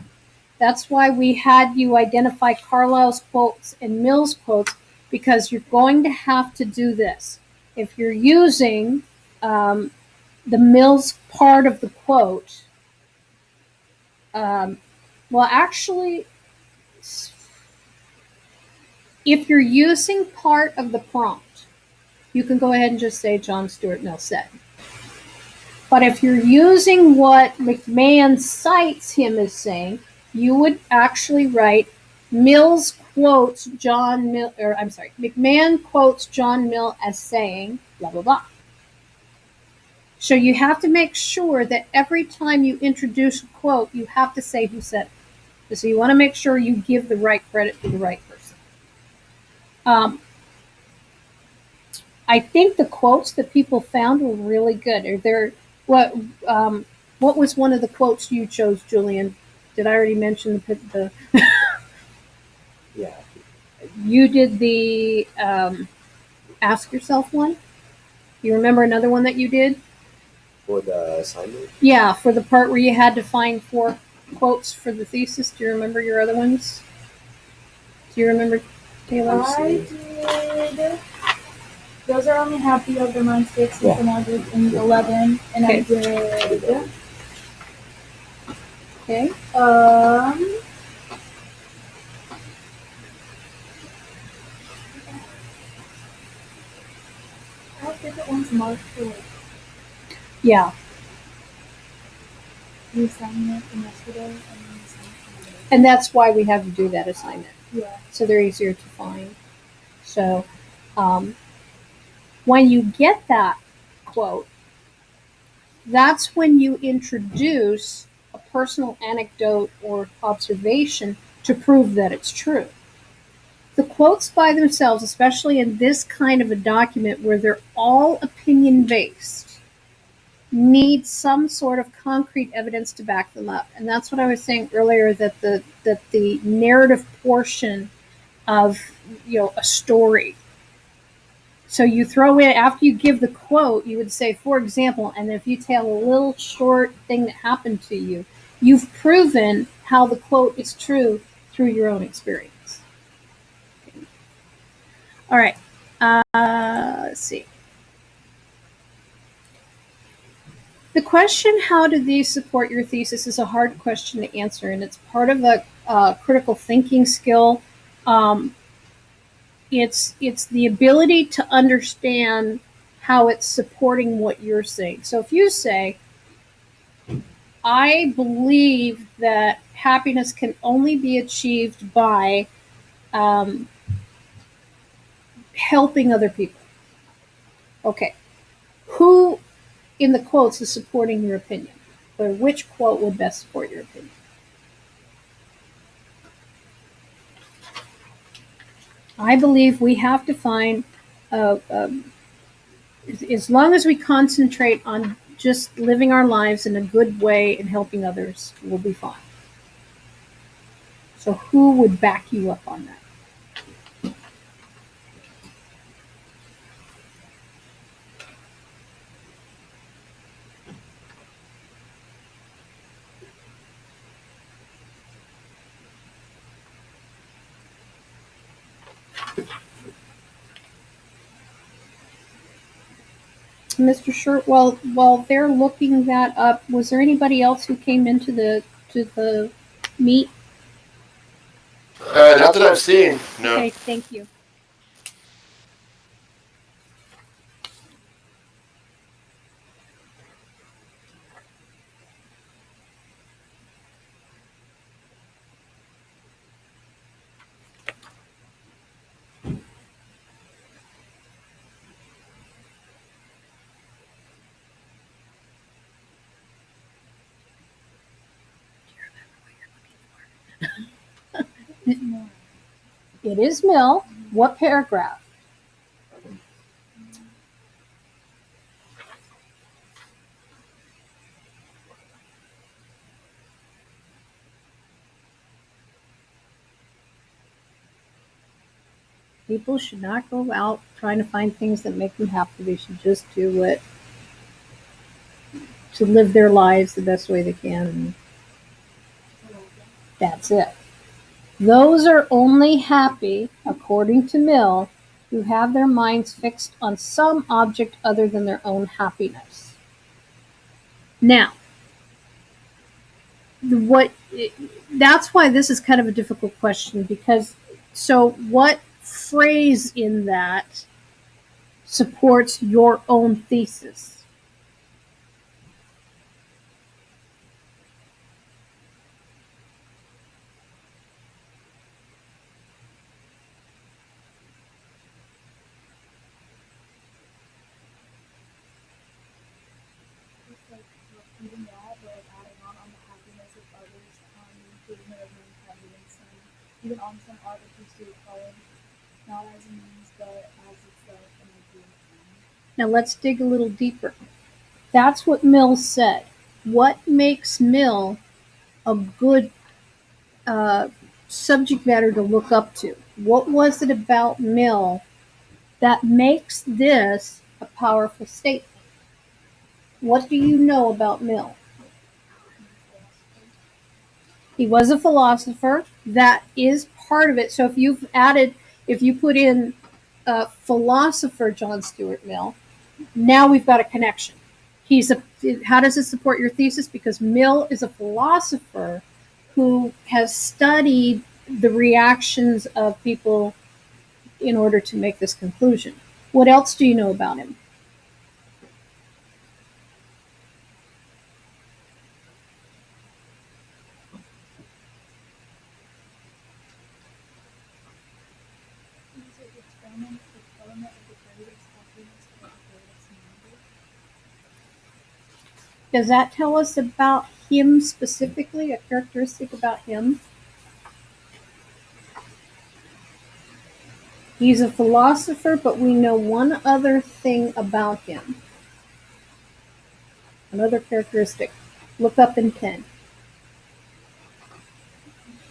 That's why we had you identify Carlisle's quotes and Mill's quotes, because you're going to have to do this. If you're using the Mill's part of the quote, well, actually, if you're using part of the prompt, you can go ahead and just say John Stuart Mill said. But if you're using what McMahon cites him as saying, you would actually write Mills quotes John Mill, or I'm sorry, McMahon quotes John Mill as saying blah blah blah. So you have to make sure that every time you introduce a quote, you have to say who said it. So you want to make sure you give the right credit to the right person. I think the quotes that people found were really good. Are there what was one of the quotes you chose, Julian? Did I already mention the Yeah. you did the ask yourself one? You remember another one that you did? For the assignment? Yeah, for the part where you had to find 4 quotes for the thesis. Do you remember your other ones? Do you remember, Taylor? I did. Those are only half the other mine 6, Yeah. and I did in 11, and Okay. I did. Okay. I have different ones marked for like Yeah. the assignment from yesterday and the assignment from today. And that's why we have to do that assignment. Yeah. So they're easier to find. So when you get that quote, that's when you introduce a personal anecdote or observation to prove that it's true. The quotes by themselves, especially in this kind of a document where they're all opinion based, need some sort of concrete evidence to back them up. And that's what I was saying earlier, that the narrative portion of a story. So you throw in, after you give the quote, you would say, for example, and if you tell a little short thing that happened to you, you've proven how the quote is true through your own experience. Okay. All right. Let's see. The question, how do these support your thesis, is a hard question to answer, and it's part of a critical thinking skill. It's the ability to understand how it's supporting what you're saying. So if you say, I believe that happiness can only be achieved by helping other people. Okay. Who in the quotes is supporting your opinion? Or which quote would best support your opinion? I believe we have to find, as long as we concentrate on just living our lives in a good way and helping others, we'll be fine. So who would back you up on that? Mr. Shirt, while they're looking that up, was there anybody else who came into the meet? Not that I've seen. No. Okay, thank you. No. It is Mill. What paragraph? People should not go out trying to find things that make them happy. They should just do it to live their lives the best way they can. And that's it. Those are only happy, according to Mill, who have their minds fixed on some object other than their own happiness. Now, what that's why this is kind of a difficult question, because so what phrase in that supports your own thesis? Just like repeating that, but like adding on the happiness of others, improvement of independence, and even on some articles do call it not as a means, but as itself an ideal end. Now let's dig a little deeper. That's what Mill said. What makes Mill a good uh, subject matter to look up to? What was it about Mill that makes this a powerful statement? What do you know about Mill? He was a philosopher. That is part of it. So if you put in philosopher John Stuart Mill, now we've got a connection. How does it support your thesis? Because Mill is a philosopher who has studied the reactions of people in order to make this conclusion. What else do you know about him? He's a determined proponent of the greatest happiness for the greatest number. Does that tell us about him specifically, a characteristic about him? He's a philosopher, but we know one other thing about him. Another characteristic. Look up in pen.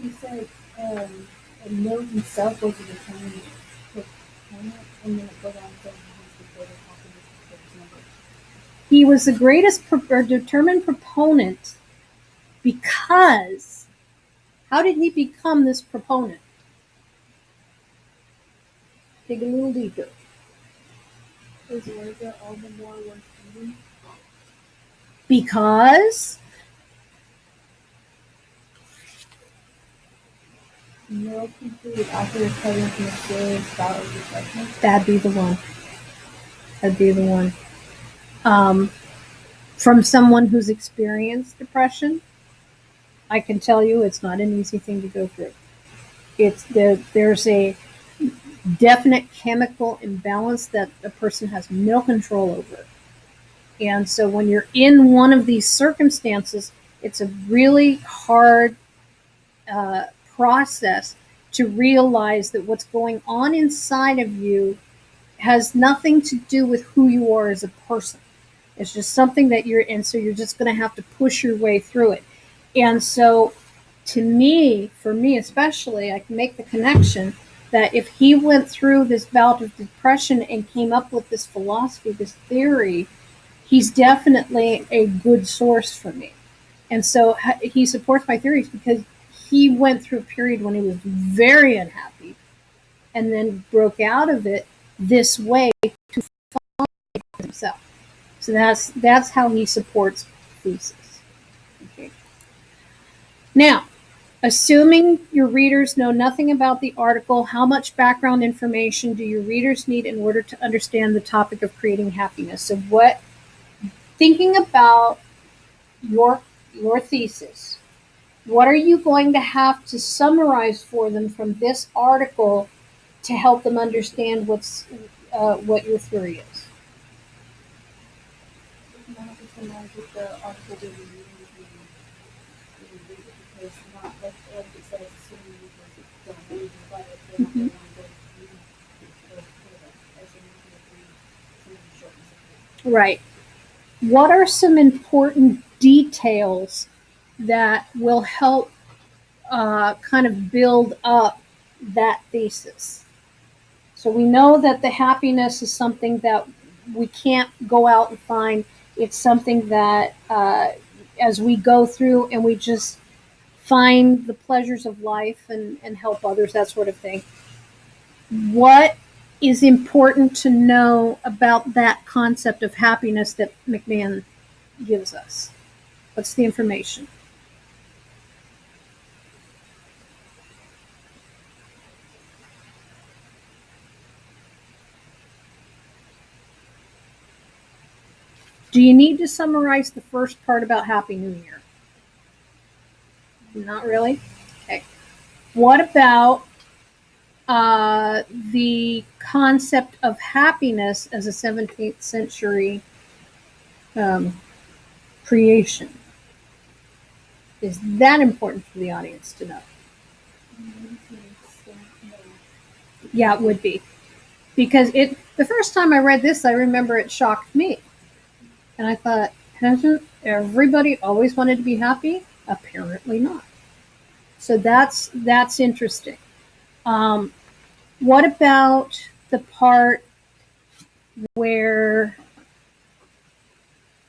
He said Mill himself was a determined proponent, and then it goes on saying he's the greatest happiness of the greatest number. He was the greatest determined proponent because how did he become this proponent? Dig a little deeper. His words are all the more worth reading. Because Mill concluded after recovering from a serious bout of depression. that'd be the one. That'd be the one. From someone who's experienced depression, I can tell you it's not an easy thing to go through. There's a definite chemical imbalance that a person has no control over. And so when you're in one of these circumstances, it's a really hard process to realize that what's going on inside of you has nothing to do with who you are as a person. It's just something that so you're just going to have to push your way through it. And so for me especially, I can make the connection that if he went through this bout of depression and came up with this philosophy, this theory, he's definitely a good source for me. And so he supports my theories because he went through a period when he was very unhappy and then broke out of it this way to find himself. So that's how he supports thesis. Okay. Now, assuming your readers know nothing about the article, how much background information do your readers need in order to understand the topic of creating happiness? So thinking about your thesis, what are you going to have to summarize for them from this article to help them understand what your theory is? You want to summarize with the article we're reading because not like it says assuming you don't know anything about it, they're not going to want to go reading Right. What are some important details that will help kind of build up that thesis? So we know that the happiness is something that we can't go out and find. It's something that as we go through and we just find the pleasures of life and help others, that sort of thing. What is important to know about that concept of happiness that McMahon gives us? What's the information? Do you need to summarize the first part about Happy New Year? Not really? Okay. What about the concept of happiness as a 17th century um, creation? Is that important for the audience to know? Yeah, it would be. Because the first time I read this, I remember it shocked me. And I thought, hasn't everybody always wanted to be happy? Apparently not. So that's interesting. Um, what about the part where,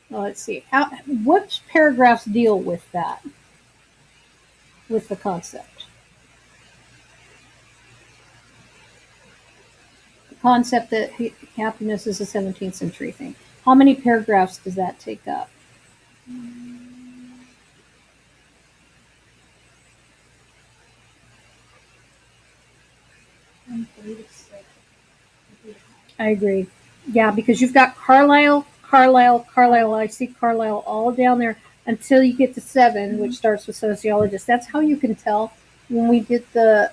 well, let's see, what paragraphs deal with that, with the concept? The concept that happiness is a 17th century thing. How many paragraphs does that take up? I agree. Yeah, because you've got Carlisle, Carlisle, Carlisle. I see Carlisle all down there until you get to 7, which starts with sociologist. That's how you can tell when we did the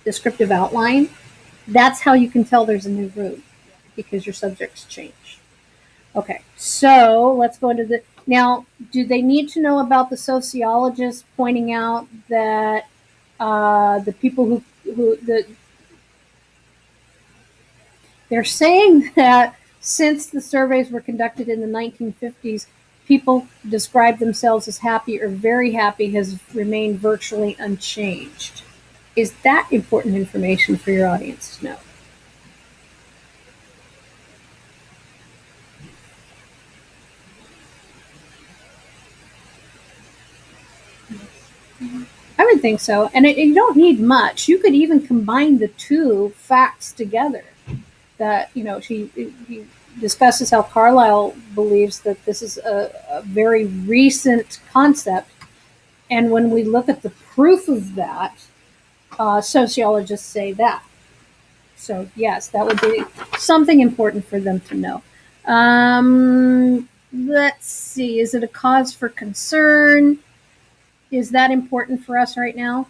descriptive outline. That's how you can tell there's a new root because your subjects change. Okay, so let's go into the now. Do they need to know about the sociologist pointing out that the people who they're saying that since the surveys were conducted in the 1950s, people describe themselves as happy or very happy has remained virtually unchanged. Is that important information for your audience to know? I would think so. And you don't need much. You could even combine the two facts together. That, he discusses how Carlyle believes that this is a very recent concept. And when we look at the proof of that, sociologists say that. So, yes, that would be something important for them to know. Let's see. Is it a cause for concern? Is that important for us right now?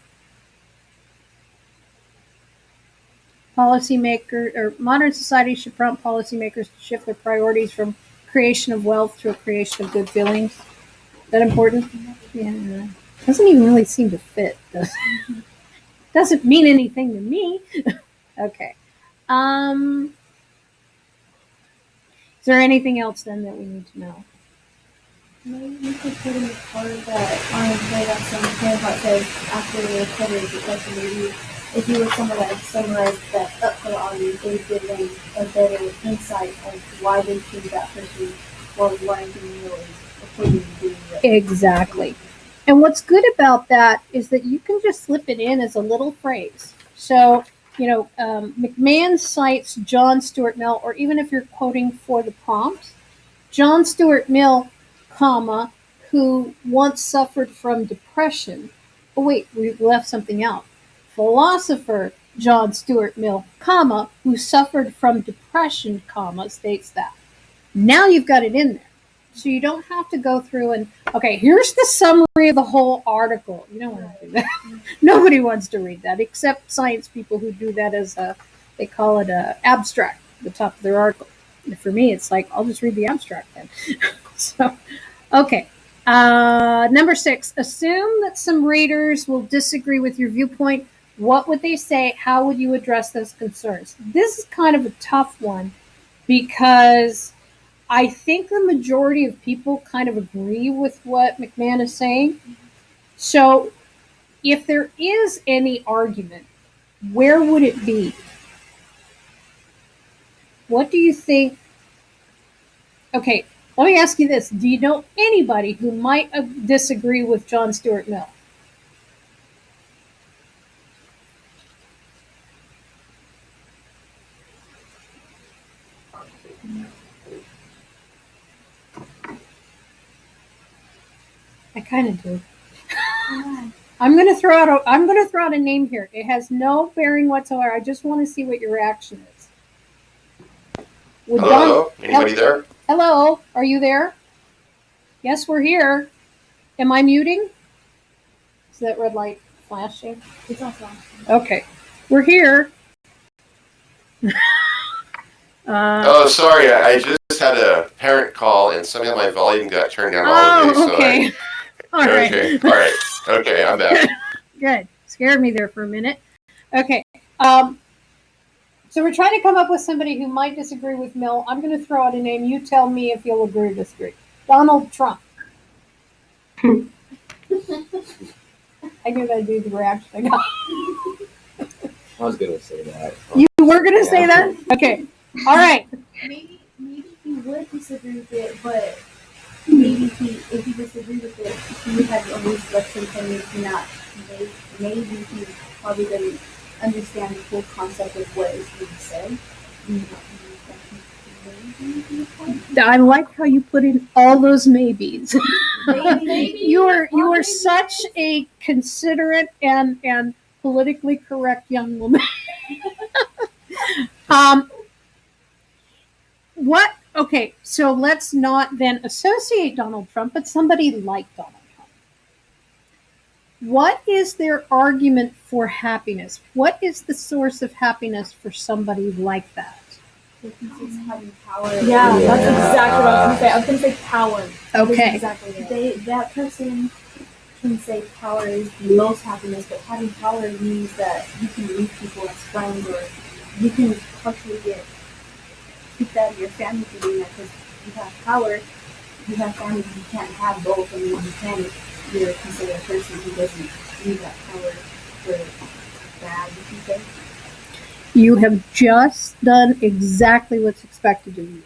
Policymakers or modern society should prompt policymakers to shift their priorities from creation of wealth to a creation of good feelings. Is that important? Yeah. Doesn't even really seem to fit, does it? Doesn't mean anything to me. Okay. Is there anything else then that we need to know? Maybe you could put in the part that made on some part says after the coverage the question maybe if you were someone that summarized that up for the audience, they would give them a better insight of why they think that person or why the opinion being Exactly. And what's good about that is that you can just slip it in as a little phrase. So, McMahon cites John Stuart Mill, or even if you're quoting for the prompt, John Stuart Mill, comma, who once suffered from depression. Oh, wait, we left something out. Philosopher John Stuart Mill, comma, who suffered from depression, comma, states that. Now you've got it in there. So you don't have to go through and, okay, here's the summary of the whole article. You don't want to do that. Nobody wants to read that except science people who do that as they call it a abstract at the top of their article. And for me, it's like, I'll just read the abstract then. So, okay. Number 6, assume that some readers will disagree with your viewpoint. What would they say? How would you address those concerns? This is kind of a tough one because I think the majority of people kind of agree with what McMahon is saying. So if there is any argument, where would it be? What do you think? Okay, let me ask you this. Do you know anybody who might disagree with John Stuart Mill? I kind of do. Come I'm going to throw out a name here. It has no bearing whatsoever. I just want to see what your reaction is. Would Hello? Anybody there? Hello, are you there? Yes, we're here. Am I muting? Is that red light flashing? It's not wrong. Okay, we're here. Oh, sorry. I just had a parent call and somehow my volume got turned down all the way. So okay. All right. Okay, I'm back. Good. Scared me there for a minute. Okay. So we're trying to come up with somebody who might disagree with Mill. I'm going to throw out a name. You tell me if you'll agree or disagree. Donald Trump. I knew that'd be the reaction I got. I was gonna say that. You were going to say that? Okay. All right. Maybe he would disagree with it, but maybe if he disagreed with it, he would have always left some tendency not. Maybe he probably doesn't understand the full concept of what is being said. I like how you put in all those maybes. Maybe. You are such a considerate and politically correct young woman. What? Okay, so let's not then associate Donald Trump, but somebody like Donald Trump. What is their argument for happiness? What is the source of happiness for somebody like that? Having power. Yeah, that's exactly what I was going to say. I was going to say power. Okay. Exactly it. That person can say power is the most happiness, but having power means that you can meet people as friends, or you can partially keep that of your family for doing that because you have power. You have family, you can't have both. I mean, you can. You're considered a person who doesn't need that power for bad, you can say. You have just done exactly what's expected of you.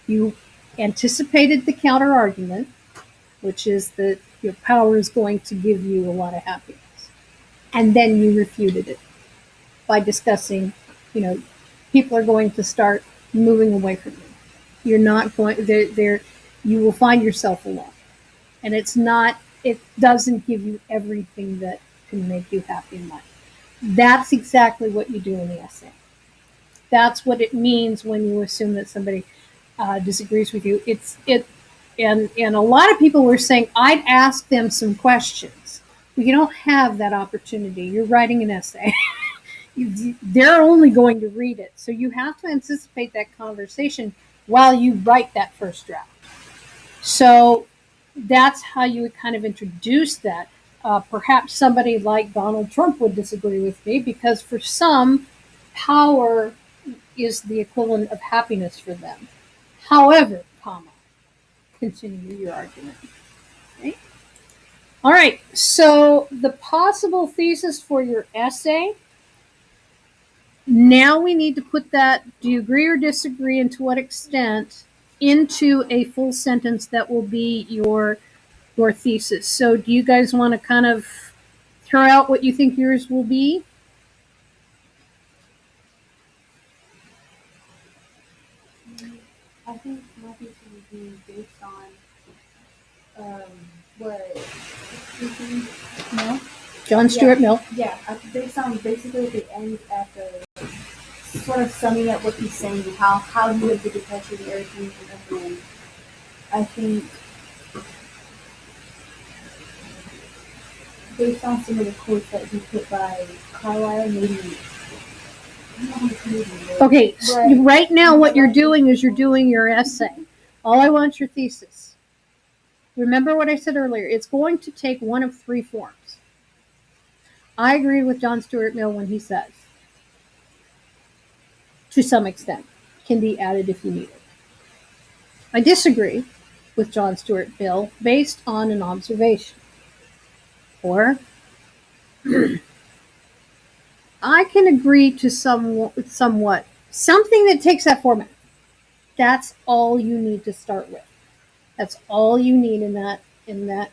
You anticipated the counter argument, which is that your power is going to give you a lot of happiness. And then you refuted it by discussing, people are going to start moving away from you. You're not going there. You will find yourself alone. And it doesn't give you everything that can make you happy in life. That's exactly what you do in the essay. That's what it means when you assume that somebody disagrees with you. And a lot of people were saying, I'd ask them some questions. Well, you don't have that opportunity. You're writing an essay. They're only going to read it. So you have to anticipate that conversation while you write that first draft. So that's how you would kind of introduce that. Perhaps somebody like Donald Trump would disagree with me because for some, power is the equivalent of happiness for them. However, continue your argument. Okay? All right, so the possible thesis for your essay, now we need to put that, do you agree or disagree, and to what extent, into a full sentence that will be your thesis. So do you guys want to kind of throw out what you think yours will be? I think my thesis would be based on what No. John Stuart Mill. Yeah, based on basically the end at the sort of summing up what he's saying, how he lived the depression and everything, and I think based on some of the quotes that he put by Carlyle, maybe. Okay, right now what you're doing is you're doing your essay. All I want is your thesis. Remember what I said earlier. It's going to take one of three forms. I agree with John Stuart Mill when he says, to some extent, can be added if you need it. I disagree with John Stuart Mill based on an observation. Or I can agree to somewhat something that takes that format. That's all you need to start with. That's all you need in that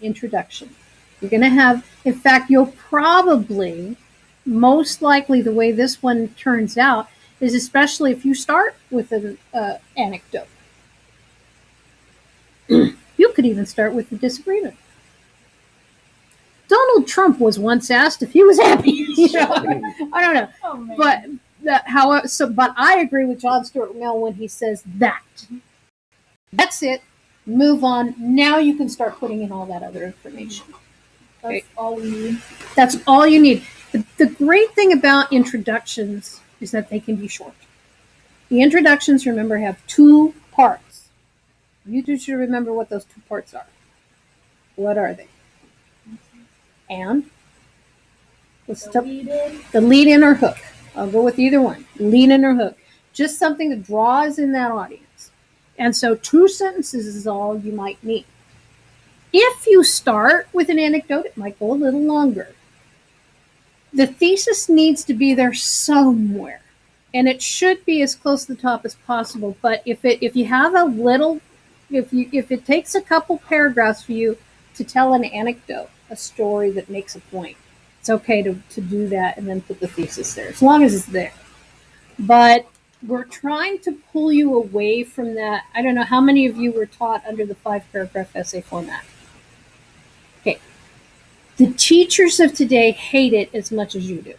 introduction. You're going to have, in fact, you'll probably, most likely, the way this one turns out is especially if you start with an anecdote. You could even start with the disagreement. Donald Trump was once asked if he was happy. I don't know. Oh, man. But I agree with John Stuart Mill when he says that. That's it. Move on. Now you can start putting in all that other information. That's all we need. That's all you need. The great thing about introductions is that they can be short. The introductions, remember, have 2 parts. You two should remember what those 2 parts are. What are they? And? The lead-in. The lead-in or hook. I'll go with either one. Lead-in or hook. Just something that draws in that audience. And so 2 sentences is all you might need. If you start with an anecdote, it might go a little longer. The thesis needs to be there somewhere. And it should be as close to the top as possible. But if you have a little, if it takes a couple paragraphs for you to tell an anecdote, a story that makes a point, it's okay to do that and then put the thesis there, as long as it's there. But we're trying to pull you away from that. I don't know how many of you were taught under the 5-paragraph essay format. Okay. The teachers of today hate it as much as you do.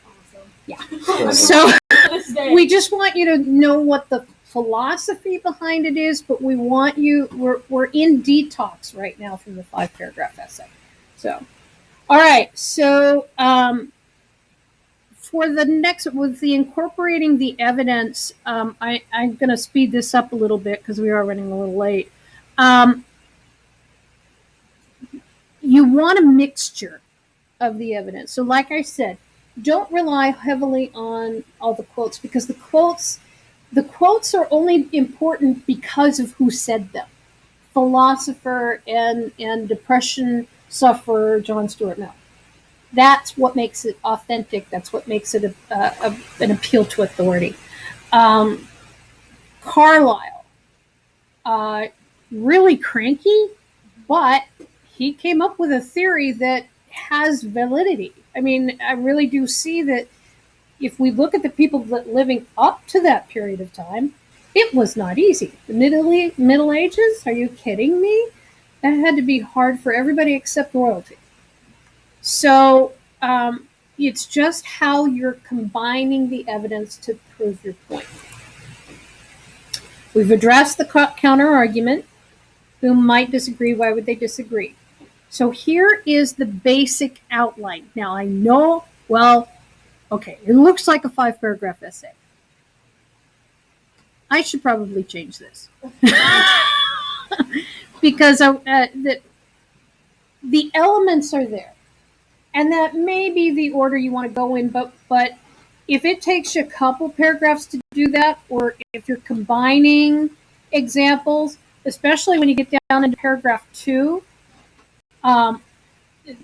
Awesome. Yeah. So This day. we just want you to know what the philosophy behind it is, but we want you, we're in detox right now from the 5-paragraph essay. So, all right. So, for the next, with the incorporating the evidence, I'm going to speed this up a little bit because we are running a little late. You want a mixture of the evidence. So like I said, don't rely heavily on all the quotes, because the quotes are only important because of who said them. Philosopher and depression sufferer John Stuart Mill. That's what makes it authentic. That's what makes it an appeal to authority. Carlyle, really cranky, but he came up with a theory that has validity. I mean, I really do see that if we look at the people that living up to that period of time, it was not easy. The Middle Ages, are you kidding me? That had to be hard for everybody except royalty. So it's just how you're combining the evidence to prove your point. We've addressed the counter argument. Who might disagree? Why would they disagree? So here is the basic outline. Now I know, well, okay, it looks like a 5-paragraph essay. I should probably change this. Because the elements are there. And that may be the order you want to go in, but if it takes you a couple paragraphs to do that, or if you're combining examples, especially when you get down into paragraph 2,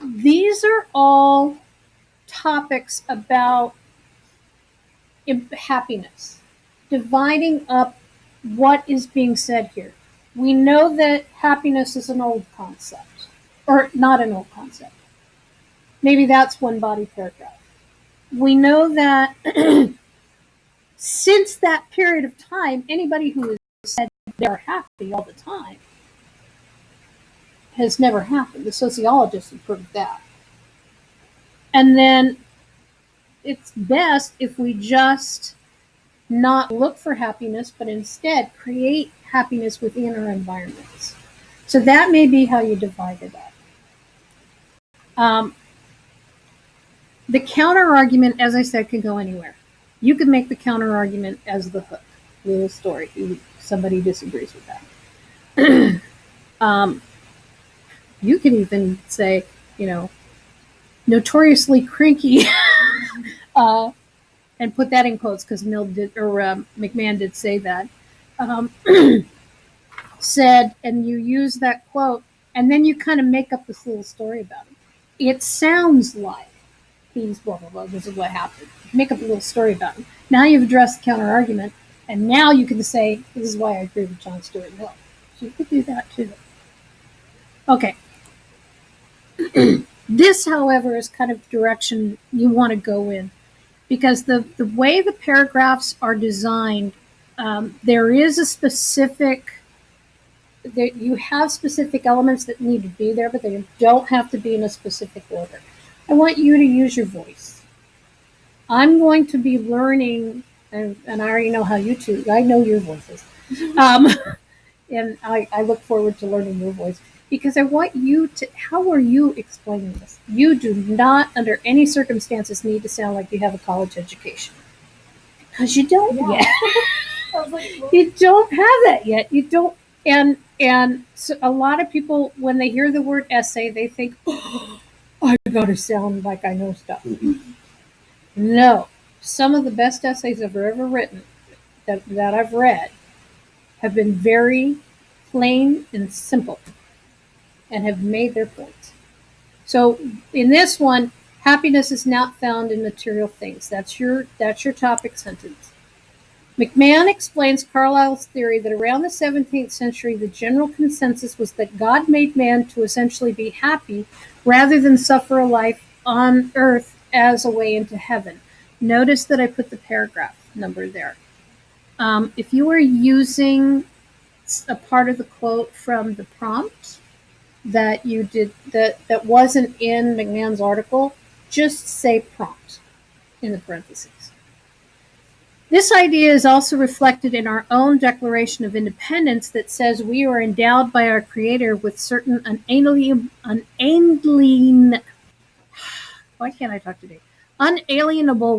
these are all topics about happiness, dividing up what is being said here. We know that happiness is an old concept, or not an old concept. Maybe that's one body paragraph. We know that since that period of time, anybody who has said they're happy all the time has never happened. The sociologists have proved that. And then it's best if we just not look for happiness, but instead create happiness within our environments. So that may be how you divide it up. The counter argument, as I said, can go anywhere. You could make the counter argument as the hook, little story. Somebody disagrees with that. You could even say, notoriously cranky, and put that in quotes because Mill did, or McMahon did say that. Said, and you use that quote, and then you kind of make up this little story about him. It sounds like he's blah blah blah. This is what happened. Make up a little story about him. Now you've addressed the counter argument, and now you can say, "This is why I agree with John Stuart Mill." So you could do that too. Okay. This, however, is kind of the direction you want to go in, because the way the paragraphs are designed, there is a specific you have specific elements that need to be there, but they don't have to be in a specific order. I want you to use your voice. I'm going to be learning, and I already know how you two, I know your voices. Um, and I look forward to learning your voice because I want you to, how are you explaining this? You do not, under any circumstances, need to sound like you have a college education. Because you don't Yeah. yet. I was like, well, You don't have that yet. You don't. And so a lot of people, when they hear the word essay, they think, oh, I gotta sound like I know stuff. No. Some of the best essays I've ever written that I've read have been very plain and simple and have made their points. So in this one, happiness is not found in material things. That's your topic sentence. McMahon explains Carlyle's theory that around the 17th century, the general consensus was that God made man to essentially be happy rather than suffer a life on earth as a way into heaven. Notice that I put the paragraph number there. If you are using a part of the quote from the prompt that you did that wasn't in McMahon's article, just say prompt in the parentheses. This idea is also reflected in our own Declaration of Independence that says we are endowed by our Creator with certain unalienable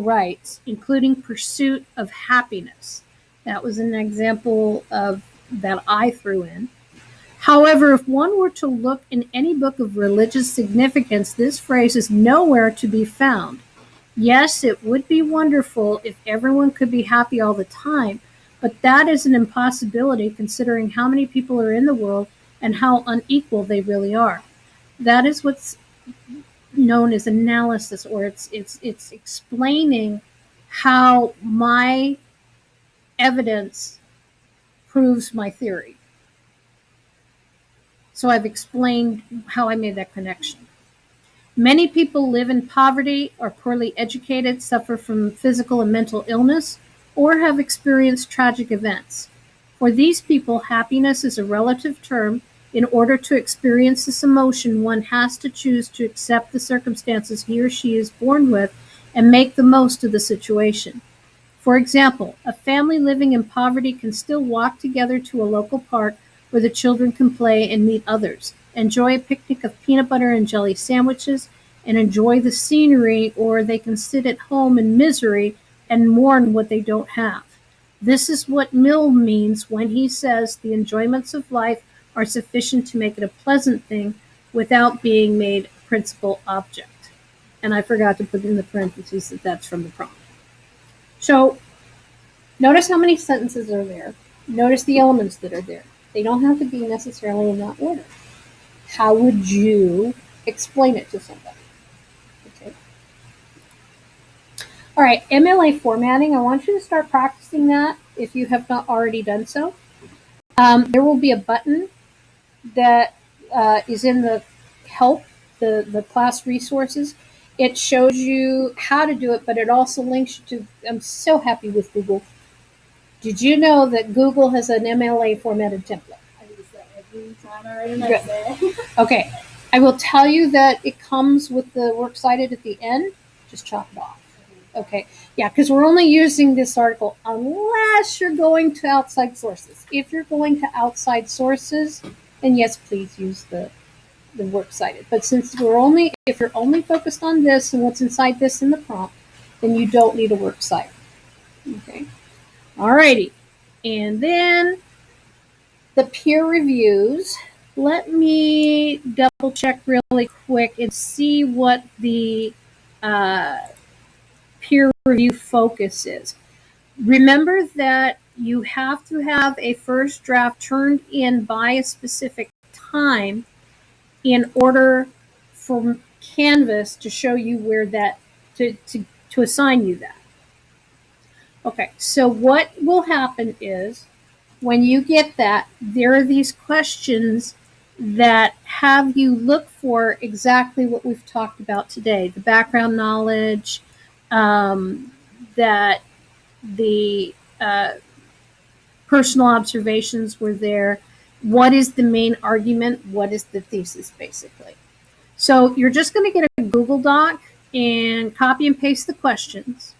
rights, including pursuit of happiness. That was an example of that I threw in. However, if one were to look in any book of religious significance, this phrase is nowhere to be found. Yes, it would be wonderful if everyone could be happy all the time, but that is an impossibility considering how many people are in the world and how unequal they really are. That is what's known as analysis, or it's explaining how my evidence proves my theory. So I've explained how I made that connection. Many people live in poverty, are poorly educated, suffer from physical and mental illness, or have experienced tragic events. For these people, happiness is a relative term. In order to experience this emotion, one has to choose to accept the circumstances he or she is born with and make the most of the situation. For example, a family living in poverty can still walk together to a local park where the children can play and meet others, enjoy a picnic of peanut butter and jelly sandwiches, and enjoy the scenery, or they can sit at home in misery and mourn what they don't have. This is what Mill means when he says the enjoyments of life are sufficient to make it a pleasant thing without being made a principal object. And I forgot to put in the parentheses that that's from the prompt. So notice how many sentences are there. Notice the elements that are there. They don't have to be necessarily in that order. How would you explain it to somebody? Okay. All right, MLA formatting. I want you to start practicing that if you have not already done so. There will be a button that is in the help, the class resources. It shows you how to do it, but it also links you to, I'm so happy with Google. Did you know that Google has an MLA formatted template? I use that every time I write an essay. Okay, I will tell you that it comes with the works cited at the end. Just chop it off. Okay, yeah, because we're only using this article unless you're going to outside sources. If you're going to outside sources, then yes, please use the works cited. But since if you're only focused on this and what's inside this in the prompt, then you don't need a works cited. Okay. Alrighty, and then the peer reviews. Let me double check really quick and see what the peer review focus is. Remember that you have to have a first draft turned in by a specific time in order for Canvas to show you where that, to assign you that. Okay, so what will happen is when you get that, there are these questions that have you look for exactly what we've talked about today, the background knowledge, that the personal observations were there, what is the main argument, what is the thesis, basically. So you're just going to get a Google Doc and copy and paste the questions,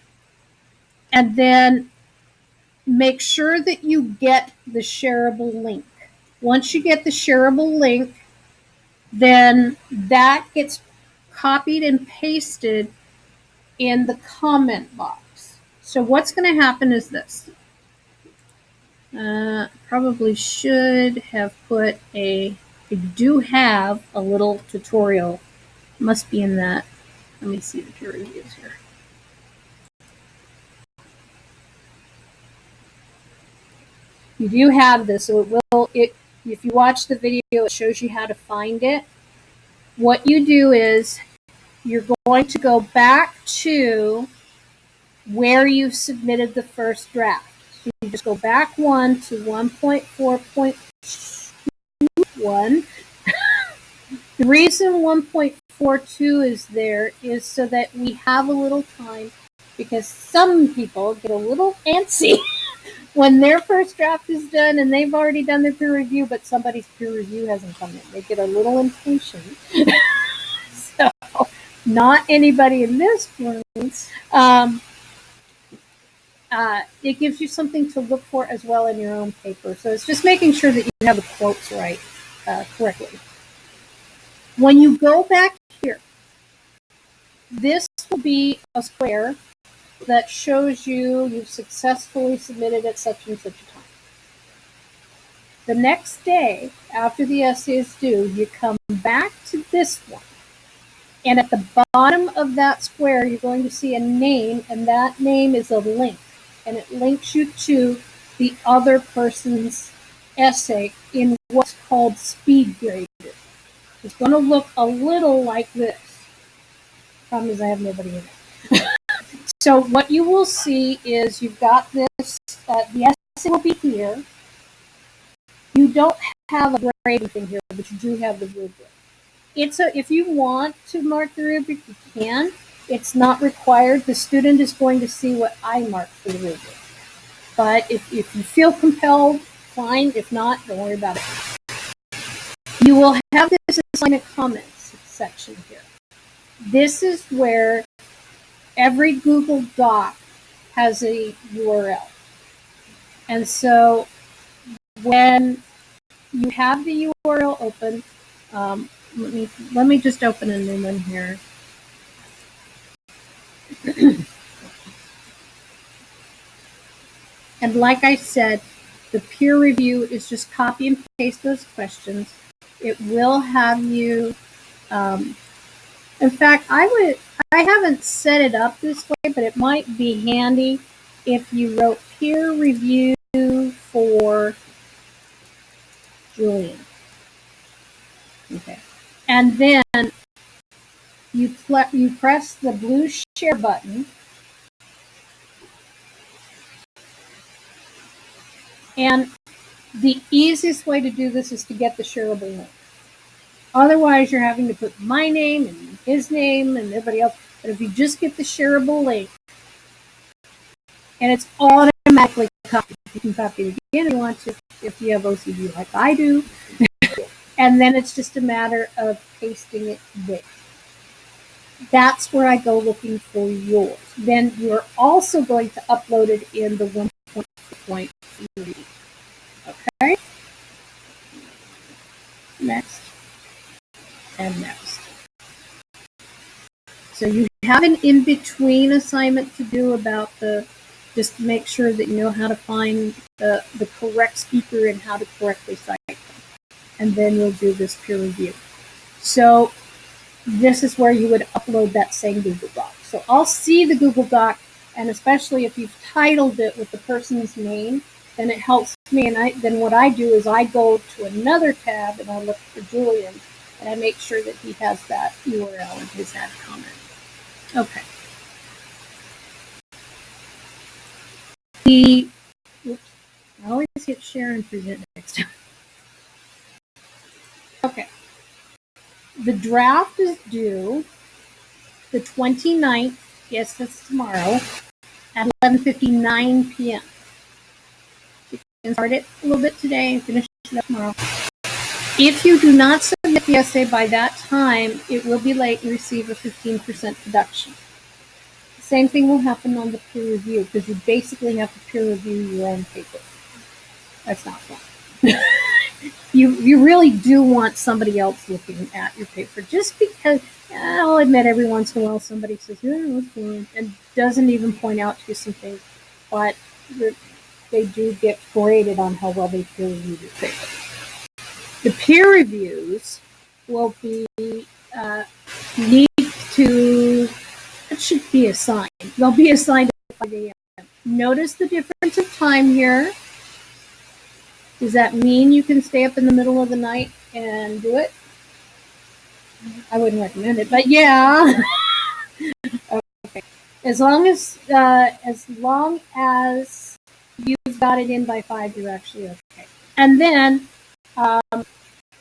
and then make sure that you get the shareable link. Once you get the shareable link, then that gets copied and pasted in the comment box. So what's going to happen is this. Probably should have put I do have a little tutorial. Must be in that. Let me see the peer reviews here. You do have this, so if you watch the video, it shows you how to find it. What you do is you're going to go back to where you've submitted the first draft. So you just go back one to 1.4.1. The reason 1.42 is there is so that we have a little time, because some people get a little antsy when their first draft is done and they've already done their peer review, but somebody's peer review hasn't come in. They get a little impatient. So, not anybody in this room. It gives you something to look for as well in your own paper. So it's just making sure that you have the quotes right correctly. When you go back here, this will be a square that shows you've successfully submitted at such and such a time. The next day, after the essay is due, you come back to this one. And at the bottom of that square, you're going to see a name, and that name is a link. And it links you to the other person's essay in what's called speed graded. It's going to look a little like this. Problem is I have nobody in it. So what you will see is you've got this, the essay will be here. You don't have a grading thing here, but you do have the rubric. If you want to mark the rubric, you can. It's not required. The student is going to see what I mark for the rubric. But if you feel compelled, fine. If not, don't worry about it. You will have this assignment comments section here. This is where every Google Doc has a URL. And so when you have the URL open, let me just open a new one here. And like I said, the peer review is just copy and paste those questions. It will have you, in fact, I haven't set it up this way, but it might be handy if you wrote peer review for Julian. Okay. And then you press the blue share button, and the easiest way to do this is to get the shareable link. Otherwise, you're having to put my name and his name and everybody else. But if you just get the shareable link, and it's automatically copied, you can copy it again if you want to, if you have OCD like I do. And then it's just a matter of pasting it there. That's where I go looking for yours. Then you're also going to upload it in the 1.3. Okay? Next. And next. So you have an in-between assignment to do about just to make sure that you know how to find the correct speaker and how to correctly cite them. And then you'll do this peer review. So this is where you would upload that same Google Doc. So I'll see the Google Doc, and especially if you've titled it with the person's name, then it helps me. And then what I do is I go to another tab and I look for Julian, and I make sure that he has that URL in his add comment. Okay. Oops, I always hit share and present next time. Okay. The draft is due the 29th, yes, that's tomorrow, at 11:59 p.m. You can start it a little bit today and finish tomorrow. If you do not submit the essay by that time, it will be late and receive a 15% deduction. Same thing will happen on the peer review, because you basically have to peer review your own paper. That's not fun. You really do want somebody else looking at your paper, just because I'll admit every once in a while somebody says, yeah, that's fine, and doesn't even point out to you some things, but they do get graded on how well they peer review your paper. The peer reviews will be need to, it should be assigned. They'll be assigned at 5 a.m. Notice the difference of time here. Does that mean you can stay up in the middle of the night and do it? I wouldn't recommend it, but yeah. Okay. As long as you've got it in by 5, you're actually okay. And then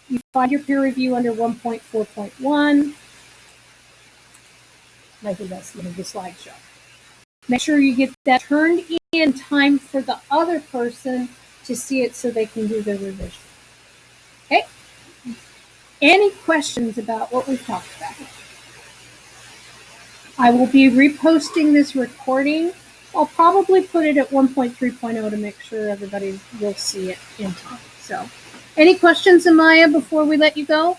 you find your peer review under 1.4.1. I think that's the end of the slideshow. Make sure you get that turned in time for the other person to see it so they can do their revision. Okay? Any questions about what we've talked about? I will be reposting this recording. I'll probably put it at 1.3.0 to make sure everybody will see it in time. So, any questions, Amaya, before we let you go?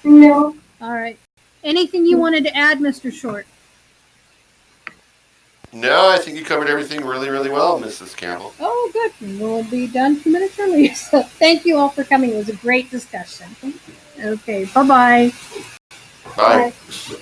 No. All right. Anything you wanted to add, Mr. Short? No, I think you covered everything really, really well, Mrs. Campbell. Oh, good. We'll be done 2 minutes early. So thank you all for coming. It was a great discussion. Okay, bye-bye. Bye. Bye.